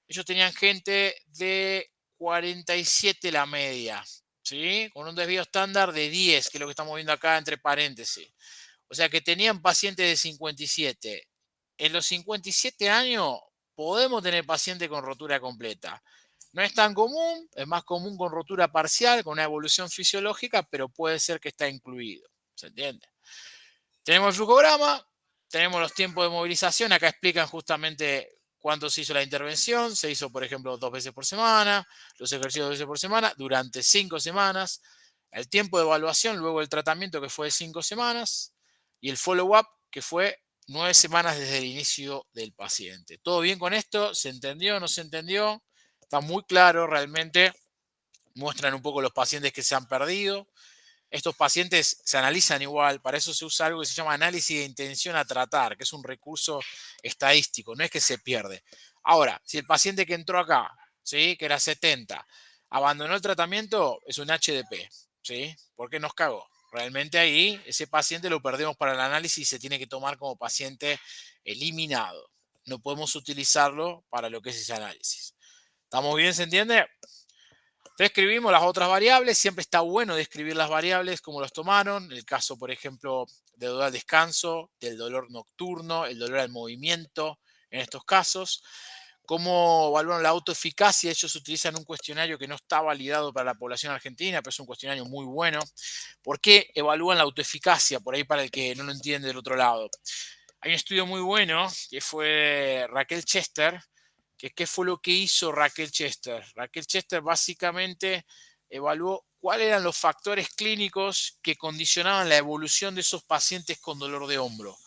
ellos tenían gente de 47 la media, ¿sí? Con un desvío estándar de 10, que es lo que estamos viendo acá entre paréntesis. O sea que tenían pacientes de 57. En los 57 años podemos tener pacientes con rotura completa. No es tan común, es más común con rotura parcial, con una evolución fisiológica, pero puede ser que está incluido. ¿Se entiende? Tenemos el flujograma, tenemos los tiempos de movilización. Acá explican justamente cuánto se hizo la intervención. Se hizo, por ejemplo, 2 veces por semana, los ejercicios 2 veces por semana, durante 5 semanas. El tiempo de evaluación luego del tratamiento, que fue de 5 semanas. Y el follow-up, que fue 9 semanas desde el inicio del paciente. ¿Todo bien con esto? ¿Se entendió? ¿No se entendió? Está muy claro realmente. Muestran un poco los pacientes que se han perdido. Estos pacientes se analizan igual, para eso se usa algo que se llama análisis de intención a tratar, que es un recurso estadístico, no es que se pierde. Ahora, si el paciente que entró acá, ¿sí? Que era 70, abandonó el tratamiento, es un HDP, ¿sí? Porque nos cagó. Realmente ahí ese paciente lo perdemos para el análisis y se tiene que tomar como paciente eliminado. No podemos utilizarlo para lo que es ese análisis. ¿Estamos bien? ¿Se entiende? Describimos las otras variables, siempre está bueno describir las variables, cómo los tomaron, el caso, por ejemplo, de dolor al descanso, del dolor nocturno, el dolor al movimiento, en estos casos, cómo evaluaron la autoeficacia. Ellos utilizan un cuestionario que no está validado para la población argentina, pero es un cuestionario muy bueno. ¿Por qué evalúan la autoeficacia? Por ahí para el que no lo entiende del otro lado. Hay un estudio muy bueno que fue Raquel Chester. ¿Qué fue lo que hizo Raquel Chester? Raquel Chester básicamente evaluó cuáles eran los factores clínicos que condicionaban la evolución de esos pacientes con dolor de hombro.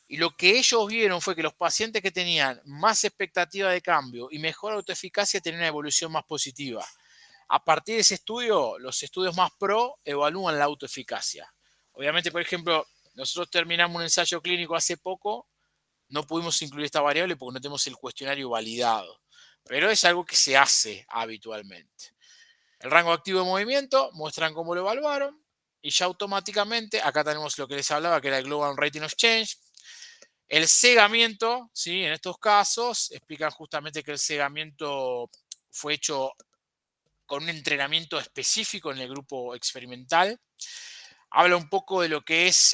Y lo que ellos vieron fue que los pacientes que tenían más expectativa de cambio y mejor autoeficacia tenían una evolución más positiva. A partir de ese estudio, los estudios más pro evalúan la autoeficacia. Obviamente, por ejemplo, nosotros terminamos un ensayo clínico hace poco. No pudimos incluir esta variable porque no tenemos el cuestionario validado, pero es algo que se hace habitualmente. El rango activo de movimiento, muestran cómo lo evaluaron y ya automáticamente, acá tenemos lo que les hablaba, que era el Global Rating of Change. El cegamiento, ¿sí? En estos casos, explican justamente que el cegamiento fue hecho con un entrenamiento específico en el grupo experimental. Habla un poco de lo que es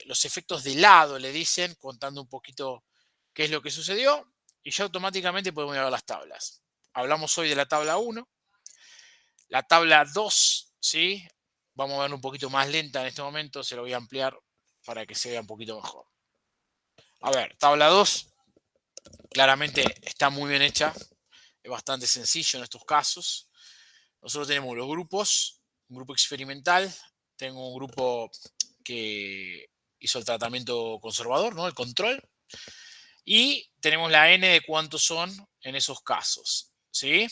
los efectos de lado, le dicen, contando un poquito qué es lo que sucedió, y ya automáticamente podemos ir a ver las tablas. Hablamos hoy de la tabla 1. La tabla 2, ¿sí? Vamos a ver un poquito más lenta en este momento, se lo voy a ampliar para que se vea un poquito mejor. A ver, tabla 2, claramente está muy bien hecha, es bastante sencillo en estos casos. Nosotros tenemos los grupos, un grupo experimental, tengo un grupo que hizo el tratamiento conservador, ¿no? El control. Y tenemos la N de cuántos son en esos casos. ¿sí?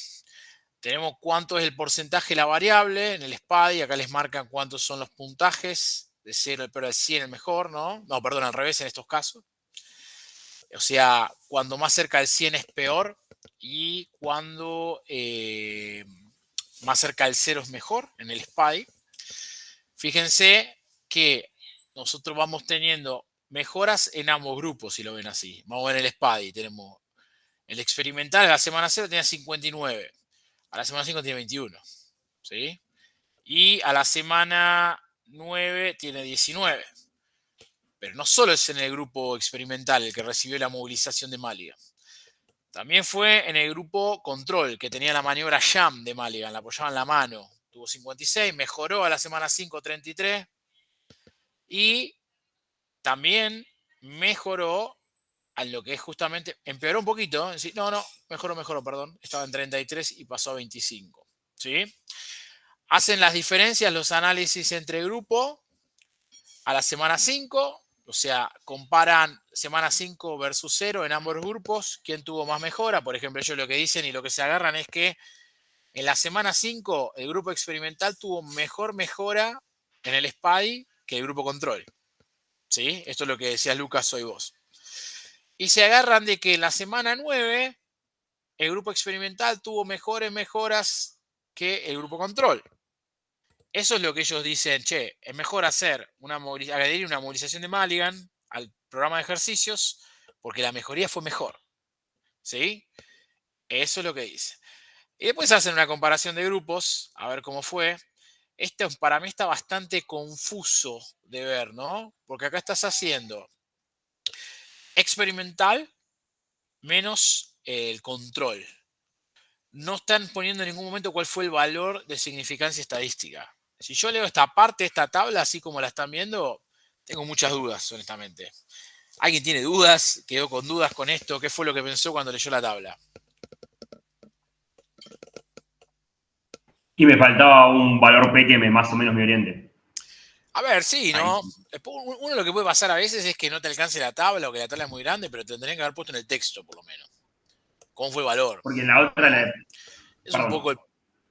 Tenemos cuánto es el porcentaje de la variable en el SPADI. Acá les marcan cuántos son los puntajes. De 0 pero al 100 el mejor, ¿no? No, perdón, al revés en estos casos. O sea, cuando más cerca del 100 es peor y cuando más cerca del 0 es mejor en el SPADI. Fíjense que nosotros vamos teniendo mejoras en ambos grupos, si lo ven así. Vamos a ver el SPADI. Tenemos el experimental, a la semana 0 tenía 59. A la semana 5 tiene 21. ¿Sí? Y a la semana 9 tiene 19. Pero no solo es en el grupo experimental el que recibió la movilización de Mulligan. También fue en el grupo control, que tenía la maniobra jam de Mulligan, la apoyaban la mano. Tuvo 56, mejoró a la semana 5, 33. Y también mejoró a lo que es justamente, empeoró un poquito. No, mejoró, perdón. Estaba en 33 y pasó a 25. ¿Sí? Hacen las diferencias, los análisis entre grupo a la semana 5. O sea, comparan semana 5 versus 0 en ambos grupos. ¿Quién tuvo más mejora? Por ejemplo, ellos lo que dicen y lo que se agarran es que en la semana 5 el grupo experimental tuvo mejor mejora en el SPADI que el grupo control. ¿Sí? Esto es lo que decías Lucas, soy vos. Y se agarran de que en la semana 9 el grupo experimental tuvo mejores mejoras que el grupo control. Eso es lo que ellos dicen, che, es mejor hacer adherir una movilización de Mulligan al programa de ejercicios porque la mejoría fue mejor. ¿Sí? Eso es lo que dice. Y después hacen una comparación de grupos, a ver cómo fue. Esto para mí está bastante confuso de ver, ¿no? Porque acá estás haciendo experimental menos el control. No están poniendo en ningún momento cuál fue el valor de significancia estadística. Si yo leo esta parte, esta tabla, así como la están viendo, tengo muchas dudas, honestamente. ¿Alguien tiene dudas? ¿Quedó con dudas con esto? ¿Qué fue lo que pensó cuando leyó la tabla? Y me faltaba un valor P que más o menos me oriente. A ver, sí, Ahí. ¿no? Uno lo que puede pasar a veces es que no te alcance la tabla o que la tabla es muy grande, pero te tendrían que haber puesto en el texto, por lo menos. ¿Cómo fue el valor? Porque en la otra, ¿No? Es un perdón. poco el...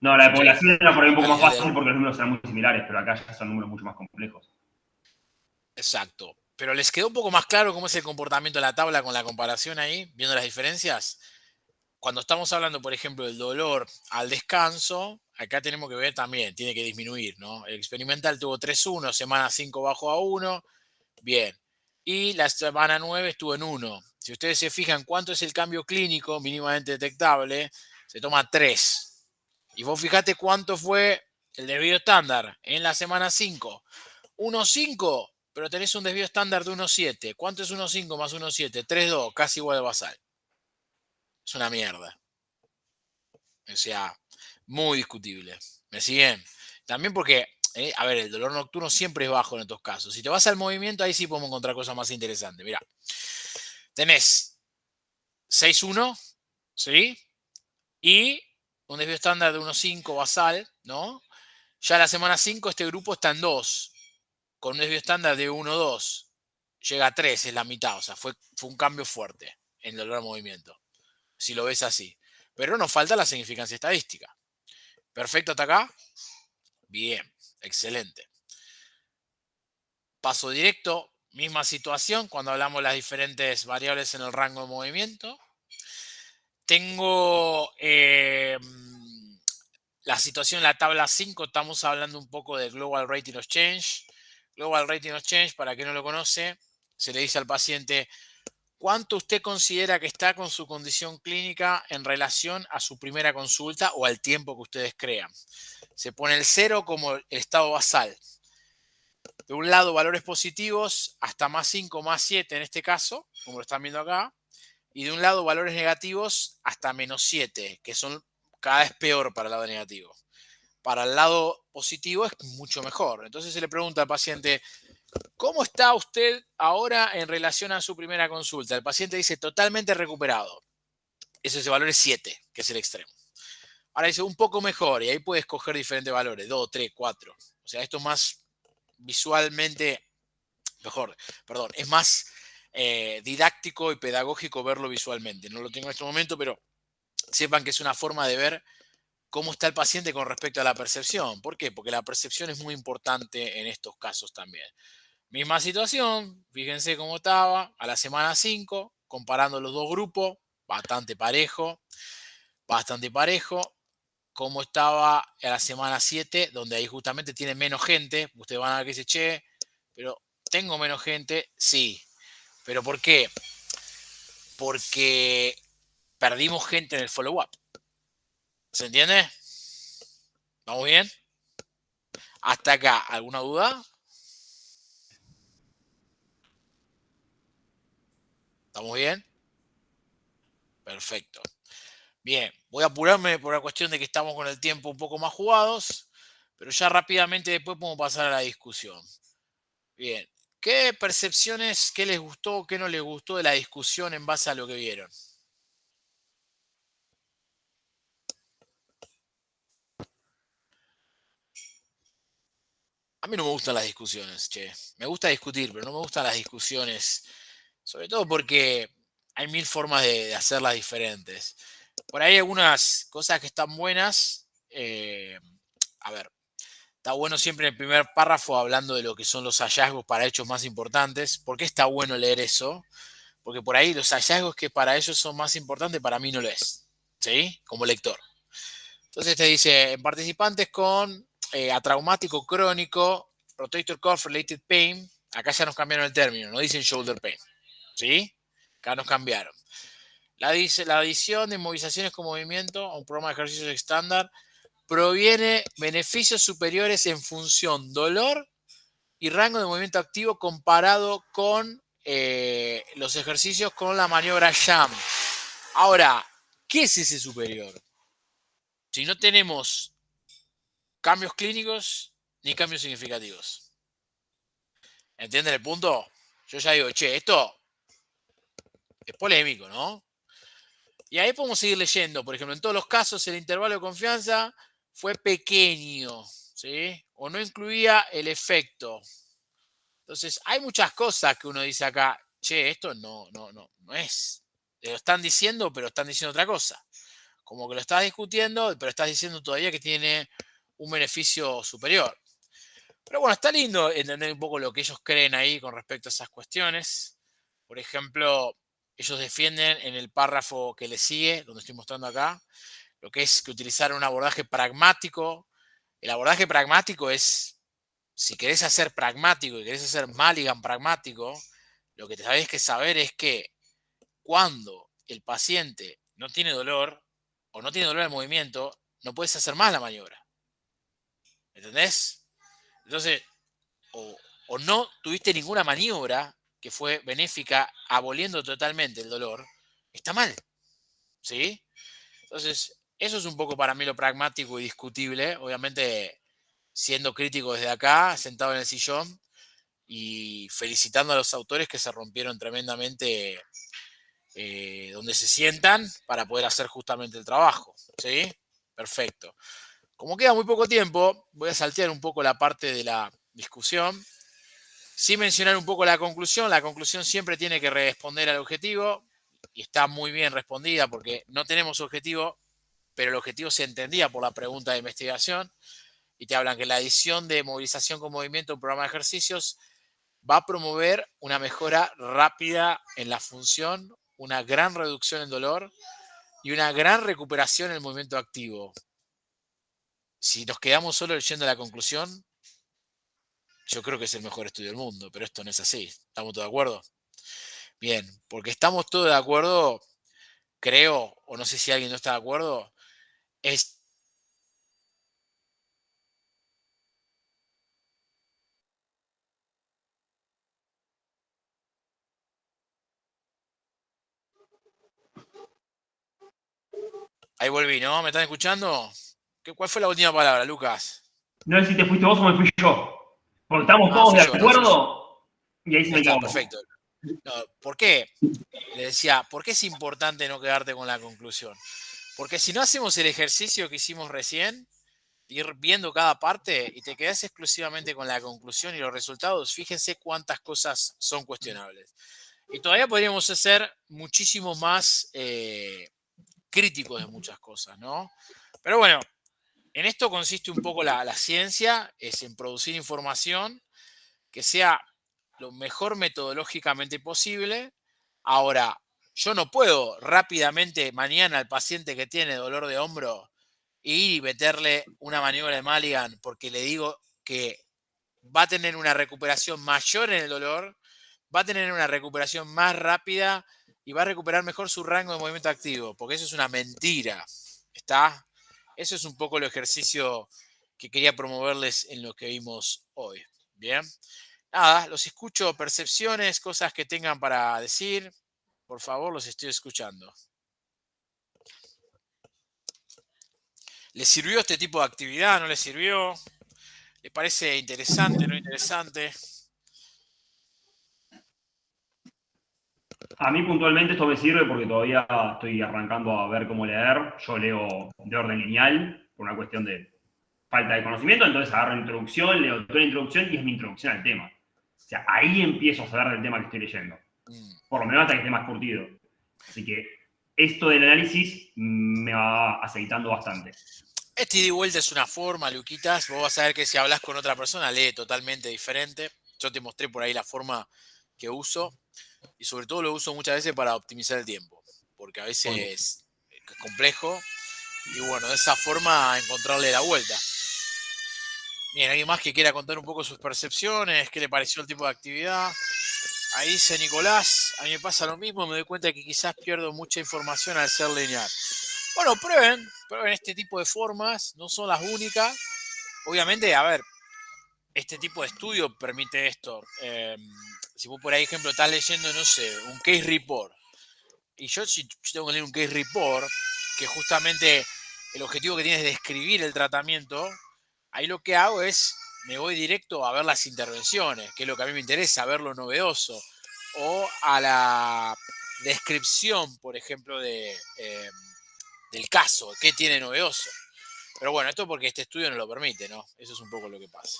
No, la de Sí, población era por ahí un poco dale, más dale, fácil dale. porque los números eran muy similares, pero acá ya son números mucho más complejos. Exacto. Pero ¿les quedó un poco más claro cómo es el comportamiento de la tabla con la comparación ahí, viendo las diferencias? Cuando estamos hablando, por ejemplo, del dolor al descanso, acá tenemos que ver también, tiene que disminuir, ¿no? El experimental tuvo 3,1, semana 5 bajó a 1, bien. Y la semana 9 estuvo en 1. Si ustedes se fijan cuánto es el cambio clínico mínimamente detectable, se toma 3. Y vos fijate cuánto fue el desvío estándar en la semana 5. 1,5, pero tenés un desvío estándar de 1,7. ¿Cuánto es 1,5 más 1,7? 3,2, casi igual de basal. Es una mierda. O sea, muy discutible. ¿Me siguen? También porque, a ver, el dolor nocturno siempre es bajo en estos casos. Si te vas al movimiento, ahí sí podemos encontrar cosas más interesantes. Mira, tenés 6,1, ¿sí? Y un desvío estándar de 1,5 basal, ¿no? Ya la semana 5 este grupo está en 2, con un desvío estándar de 1,2. Llega a 3, es la mitad. O sea, fue un cambio fuerte en el dolor al movimiento, si lo ves así. Pero nos falta la significancia estadística. ¿Perfecto hasta acá? Bien, excelente. Paso directo, misma situación cuando hablamos de las diferentes variables en el rango de movimiento. Tengo la situación en la tabla 5, estamos hablando un poco de Global Rating of Change. Global Rating of Change, para quien no lo conoce, se le dice al paciente cuánto usted considera que está con su condición clínica en relación a su primera consulta o al tiempo que ustedes crean. Se pone el 0 como el estado basal. De un lado, valores positivos hasta más 5, más 7 en este caso, como lo están viendo acá. Y de un lado, valores negativos hasta menos 7, que son cada vez peor para el lado negativo. Para el lado positivo es mucho mejor. Entonces se le pregunta al paciente, ¿cómo está usted ahora en relación a su primera consulta? El paciente dice totalmente recuperado. Ese valor es 7, que es el extremo. Ahora dice un poco mejor y ahí puede escoger diferentes valores, 2, 3, 4. O sea, esto es más visualmente mejor, perdón, es más didáctico y pedagógico verlo visualmente. No lo tengo en este momento, pero sepan que es una forma de ver cómo está el paciente con respecto a la percepción. ¿Por qué? Porque la percepción es muy importante en estos casos también. Misma situación, fíjense cómo estaba a la semana 5, comparando los dos grupos, bastante parejo. Cómo estaba a la semana 7, donde ahí justamente tiene menos gente. Ustedes van a ver que dice, che, pero tengo menos gente, sí. ¿Pero por qué? Porque perdimos gente en el follow-up. ¿Se entiende? ¿Vamos bien? Hasta acá, ¿alguna duda? ¿Estamos bien? Perfecto. Bien, voy a apurarme por la cuestión de que estamos con el tiempo un poco más jugados, pero ya rápidamente después podemos pasar a la discusión. Bien, ¿qué percepciones, qué les gustó, qué no les gustó de la discusión en base a lo que vieron? A mí no me gustan las discusiones, che. Me gusta discutir, pero no me gustan las discusiones, sobre todo porque hay mil formas de hacerlas diferentes. Por ahí hay algunas cosas que están buenas. A ver, está bueno siempre en el primer párrafo hablando de lo que son los hallazgos para hechos más importantes. ¿Por qué está bueno leer eso? Porque por ahí los hallazgos que para ellos son más importantes, para mí no lo es. ¿Sí? Como lector. Entonces te dice, en participantes con atraumático crónico, rotator cuff related pain, acá ya nos cambiaron el término, no dicen shoulder pain. ¿Sí? Acá nos cambiaron. La adición de movilizaciones con movimiento a un programa de ejercicios estándar proviene beneficios superiores en función dolor y rango de movimiento activo comparado con los ejercicios con la maniobra Jam. Ahora, ¿qué es ese superior? Si no tenemos cambios clínicos ni cambios significativos. ¿Entienden el punto? Yo ya digo, che, esto es polémico, ¿no? Y ahí podemos seguir leyendo. Por ejemplo, en todos los casos el intervalo de confianza fue pequeño, ¿sí? O no incluía el efecto. Entonces, hay muchas cosas que uno dice acá, che, esto no es. Lo están diciendo, pero están diciendo otra cosa. Como que lo estás discutiendo, pero estás diciendo todavía que tiene un beneficio superior. Pero bueno, está lindo entender un poco lo que ellos creen ahí con respecto a esas cuestiones. Por ejemplo, ellos defienden en el párrafo que le sigue, donde estoy mostrando acá, lo que es que utilizar un abordaje pragmático. El abordaje pragmático es, si querés hacer pragmático y querés hacer Mulligan pragmático, lo que tenés que saber es que cuando el paciente no tiene dolor o no tiene dolor de movimiento, no puedes hacer más la maniobra. ¿Entendés? Entonces, o no tuviste ninguna maniobra que fue benéfica aboliendo totalmente el dolor, está mal. ¿Sí? Entonces, eso es un poco para mí lo pragmático y discutible. Obviamente, siendo crítico desde acá, sentado en el sillón y felicitando a los autores que se rompieron tremendamente donde se sientan para poder hacer justamente el trabajo. ¿Sí? Perfecto. Como queda muy poco tiempo, voy a saltear un poco la parte de la discusión. Sin mencionar un poco la conclusión. La conclusión siempre tiene que responder al objetivo y está muy bien respondida porque no tenemos objetivo, pero el objetivo se entendía por la pregunta de investigación y te hablan que la adición de movilización con movimiento a un programa de ejercicios va a promover una mejora rápida en la función, una gran reducción en dolor y una gran recuperación en el movimiento activo. Si nos quedamos solo leyendo la conclusión, yo creo que es el mejor estudio del mundo, pero esto no es así. ¿Estamos todos de acuerdo? Bien, porque estamos todos de acuerdo, creo, o no sé si alguien no está de acuerdo, es... Ahí volví, ¿no? ¿Me están escuchando? ¿Cuál fue la última palabra, Lucas? No sé si te fuiste vos o me fui yo. Porque estamos Ah, todos fui de yo, no, fui yo. acuerdo y ahí se Ahí me está, equivocó. perfecto. No, ¿por qué? Le decía, ¿por qué es importante no quedarte con la conclusión? Porque si no hacemos el ejercicio que hicimos recién, ir viendo cada parte y te quedas exclusivamente con la conclusión y los resultados, fíjense cuántas cosas son cuestionables. Y todavía podríamos hacer muchísimo más críticos de muchas cosas, ¿no? Pero bueno, en esto consiste un poco la ciencia, es en producir información que sea lo mejor metodológicamente posible. Ahora, yo no puedo rápidamente mañana al paciente que tiene dolor de hombro ir y meterle una maniobra de Mulligan porque le digo que va a tener una recuperación mayor en el dolor, va a tener una recuperación más rápida y va a recuperar mejor su rango de movimiento activo, porque eso es una mentira, ¿está? Eso es un poco el ejercicio que quería promoverles en lo que vimos hoy. Bien. Nada, los escucho, percepciones, cosas que tengan para decir. Por favor, los estoy escuchando. ¿Les sirvió este tipo de actividad? ¿No les sirvió? ¿Les parece interesante, no interesante? A mí puntualmente esto me sirve porque todavía estoy arrancando a ver cómo leer. Yo leo de orden lineal por una cuestión de falta de conocimiento, entonces agarro introducción, leo toda la introducción y es mi introducción al tema. O sea, ahí empiezo a saber del tema que estoy leyendo. Por lo menos hasta que esté más curtido. Así que esto del análisis me va aceitando bastante. Este ida y vuelta es una forma, Luquitas. Vos vas a ver que si hablas con otra persona, lee totalmente diferente. Yo te mostré por ahí la forma que uso. Y sobre todo lo uso muchas veces para optimizar el tiempo. Porque a veces es complejo. Y bueno, de esa forma encontrarle la vuelta. Bien, ¿alguien más que quiera contar un poco sus percepciones? ¿Qué le pareció el tipo de actividad? Ahí dice Nicolás, a mí me pasa lo mismo, me doy cuenta que quizás pierdo mucha información al ser lineal. Bueno, prueben este tipo de formas, no son las únicas. Obviamente, a ver, este tipo de estudio permite esto. Si vos por ahí, ejemplo, estás leyendo, no sé, un case report, y yo si tengo que leer un case report, que justamente el objetivo que tiene es describir el tratamiento, ahí lo que hago es, me voy directo a ver las intervenciones, que es lo que a mí me interesa, ver lo novedoso, o a la descripción, por ejemplo, del caso, qué tiene novedoso. Pero bueno, esto porque este estudio no lo permite, ¿no? Eso es un poco lo que pasa.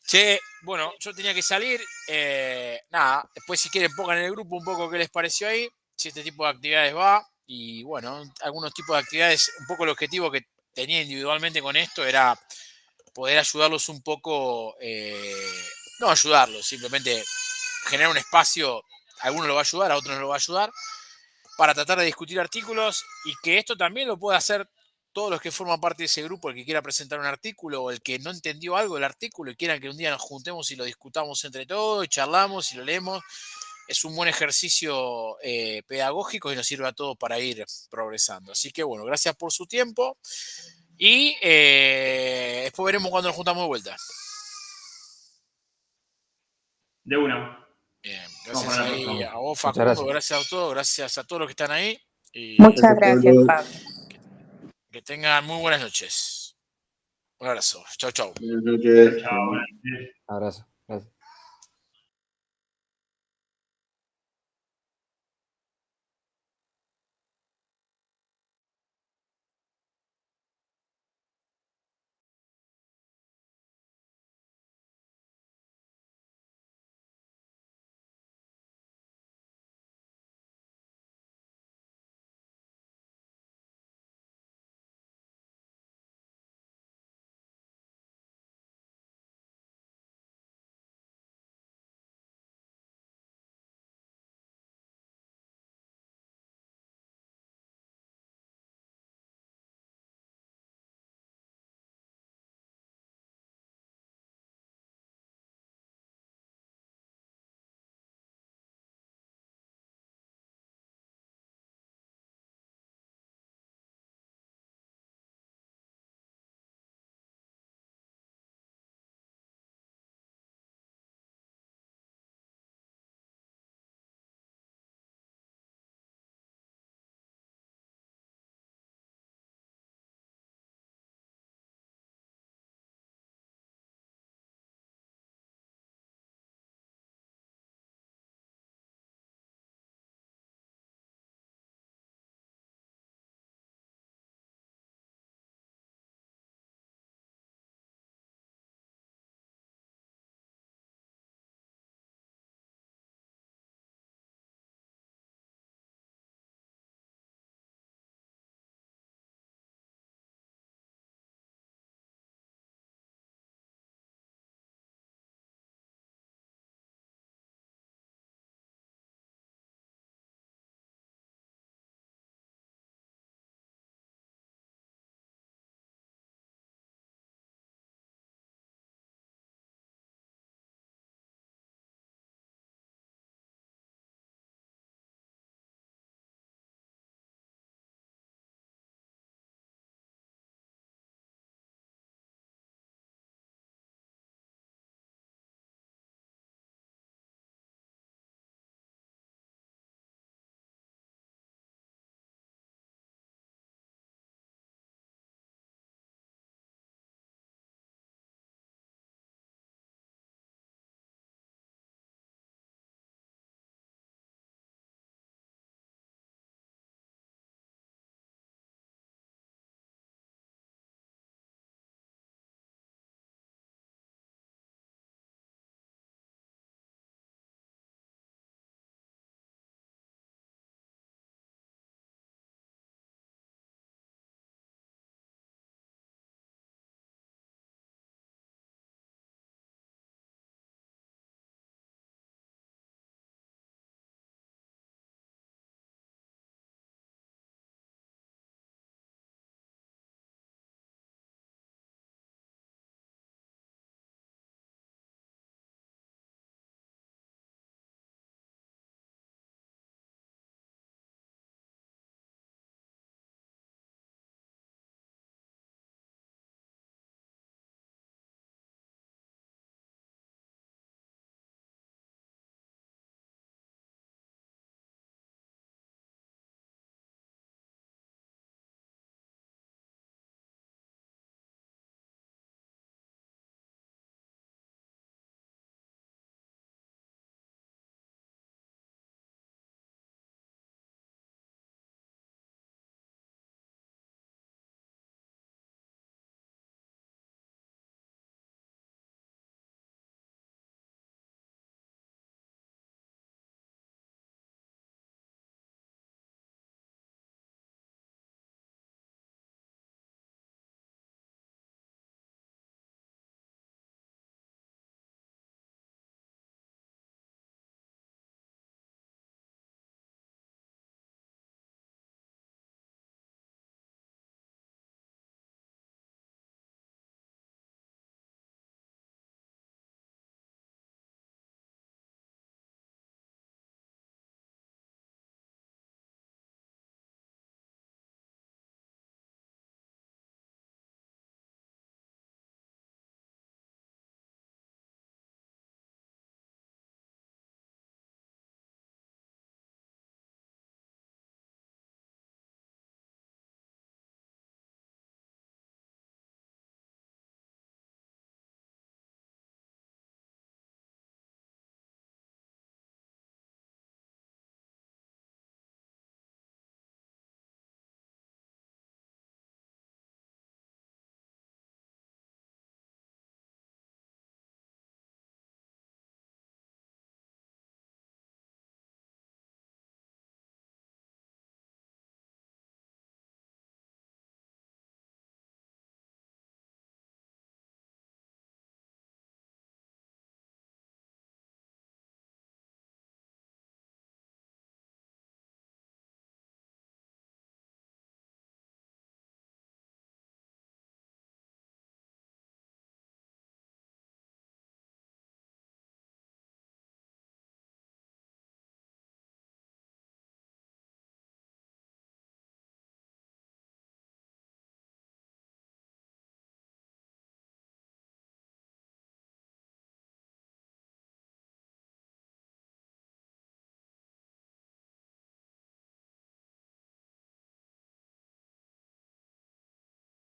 Che, bueno, yo tenía que salir. Nada, después si quieren pongan en el grupo un poco qué les pareció ahí, si este tipo de actividades va. Y bueno, algunos tipos de actividades, un poco el objetivo que tenía individualmente con esto era poder ayudarlos un poco, no ayudarlos, simplemente generar un espacio, a algunos lo va a ayudar, a otros no lo va a ayudar, para tratar de discutir artículos y que esto también lo pueda hacer todos los que forman parte de ese grupo, el que quiera presentar un artículo o el que no entendió algo del artículo y quieran que un día nos juntemos y lo discutamos entre todos y charlamos y lo leemos. Es un buen ejercicio pedagógico y nos sirve a todos para ir progresando. Así que bueno, gracias por su tiempo y después veremos cuando nos juntamos de vuelta. De una. Bien, gracias ahí a vos, Muchas Facundo, gracias a todos, gracias a todos los que están ahí. Y Muchas gracias, Pablo. que tengan muy buenas noches. Un abrazo. Chau, chau. Buenas noches. Chao. Abrazo.